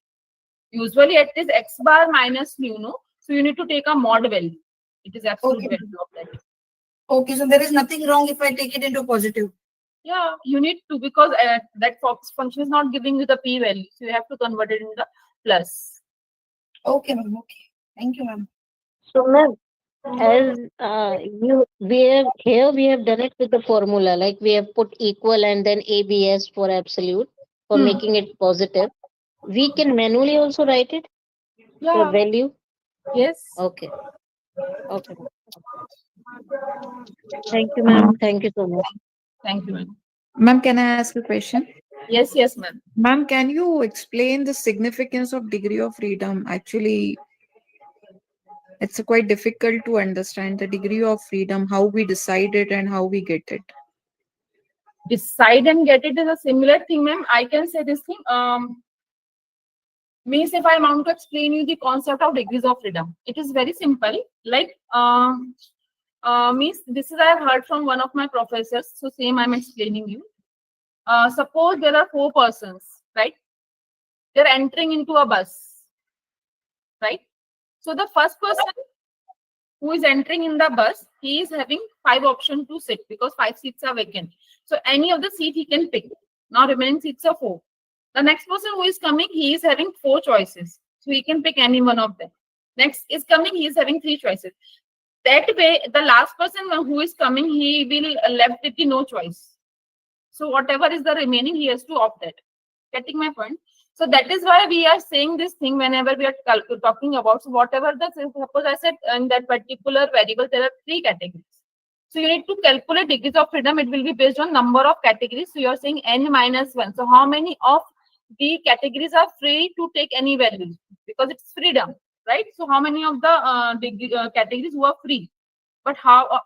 Usually it is x bar minus mu, no? So you need to take a mod value. It is absolute Okay. value of that. Okay, so there is nothing wrong if I take it into positive. Yeah, you need to, because that function is not giving you the p value. So you have to convert it into the plus. Okay, ma'am. Okay. Thank you, ma'am. So, ma'am, as we have done it with the formula, like we have put equal and then ABS for absolute for making it positive. We can manually also write it, the Yeah, value. yes. Okay. Okay. Thank you, ma'am. Thank you so much. Thank you, ma'am. Ma'am, can I ask a question? Yes, ma'am. Ma'am, can you explain the significance of degree of freedom? Actually, it's quite difficult to understand the degree of freedom, how we decide it and how we get it. Decide and get it is a similar thing, ma'am. I can say this thing. Means if I want to explain you the concept of degrees of freedom, it is very simple. Like means this is I have heard from one of my professors. So same I'm explaining you. Suppose there are 4 persons, right? They're entering into a bus, right? So the first person who is entering in the bus, he is having 5 options to sit because 5 seats are vacant. So any of the seat he can pick. Now remaining seats are 4. The next person who is coming, he is having 4 choices. So he can pick any one of them. Next is coming, he is having 3 choices. That way, the last person who is coming, he will left with the no choice. So whatever is the remaining, he has to opt that. Getting my point? So that is why we are saying this thing whenever we are talking about, so whatever the, suppose I said in that particular variable, there are 3 categories. So you need to calculate degrees of freedom. It will be based on number of categories. So you are saying n minus 1. So how many of the categories are free to take any value? Because it's freedom, right? So how many of the categories who are free? But how,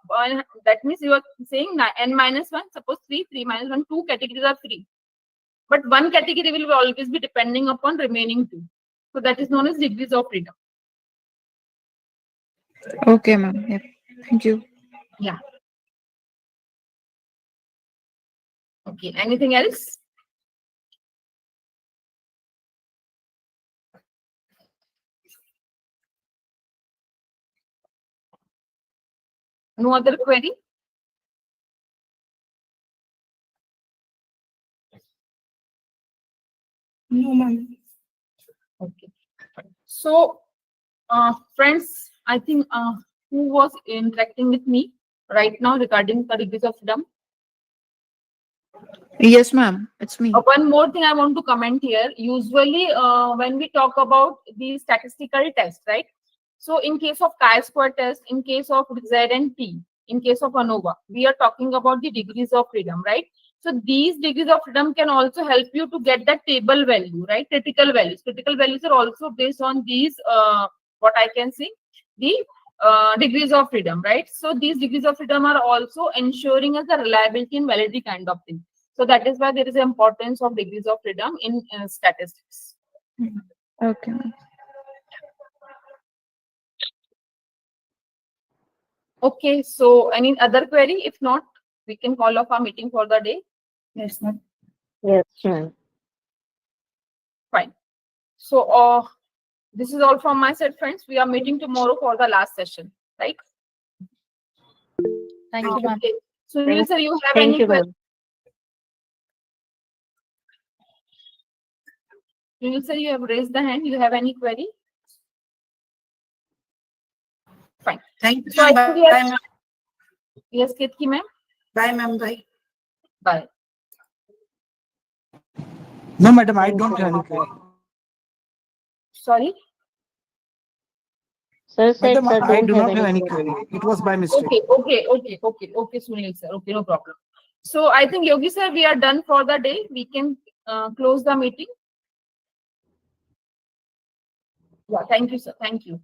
that means you are saying n minus 1, suppose 3 minus 1, 2 categories are free. But 1 category will always be depending upon remaining 2. So that is known as degrees of freedom. Okay, ma'am. Yep. Thank you. Yeah. Okay. Anything else? No other query? No, ma'am. Okay. So, friends, I think who was interacting with me right now regarding the degrees of freedom? Yes, ma'am. It's me. One more thing I want to comment here. Usually, when we talk about the statistical test, right? So, in case of chi-square test, in case of Z and T, in case of ANOVA, we are talking about the degrees of freedom, right? So, these degrees of freedom can also help you to get that table value, right? Critical values. Critical values are also based on these, what I can say, the degrees of freedom, right? So, these degrees of freedom are also ensuring us the reliability and validity kind of thing. So that is why there is an importance of degrees of freedom in statistics. Okay, ma'am. Okay, so any other query? If not, we can call off our meeting for the day. Yes, ma'am. Yes, ma'am. Fine. So this is all from my side, friends. We are meeting tomorrow for the last session, right? Thank you, ma'am. Okay. So, Sunil sir, you have Thank any you, query? ma'am. Sunil sir, you have raised the hand. You have any query? Thank you, So I ma'am. think we are- Bye, ma'am. Yes, Ketki ma'am. Bye, ma'am. Bye. Bye. No, madam, I Thank don't you. have any query. Sorry. Sir said, Madam, sir, I don't do have not have any any query. query. It was by mistake. Okay, Sunil sir. Okay, no problem. So I think Yogi sir, we are done for the day. We can close the meeting. Yeah, thank you, sir. Thank you.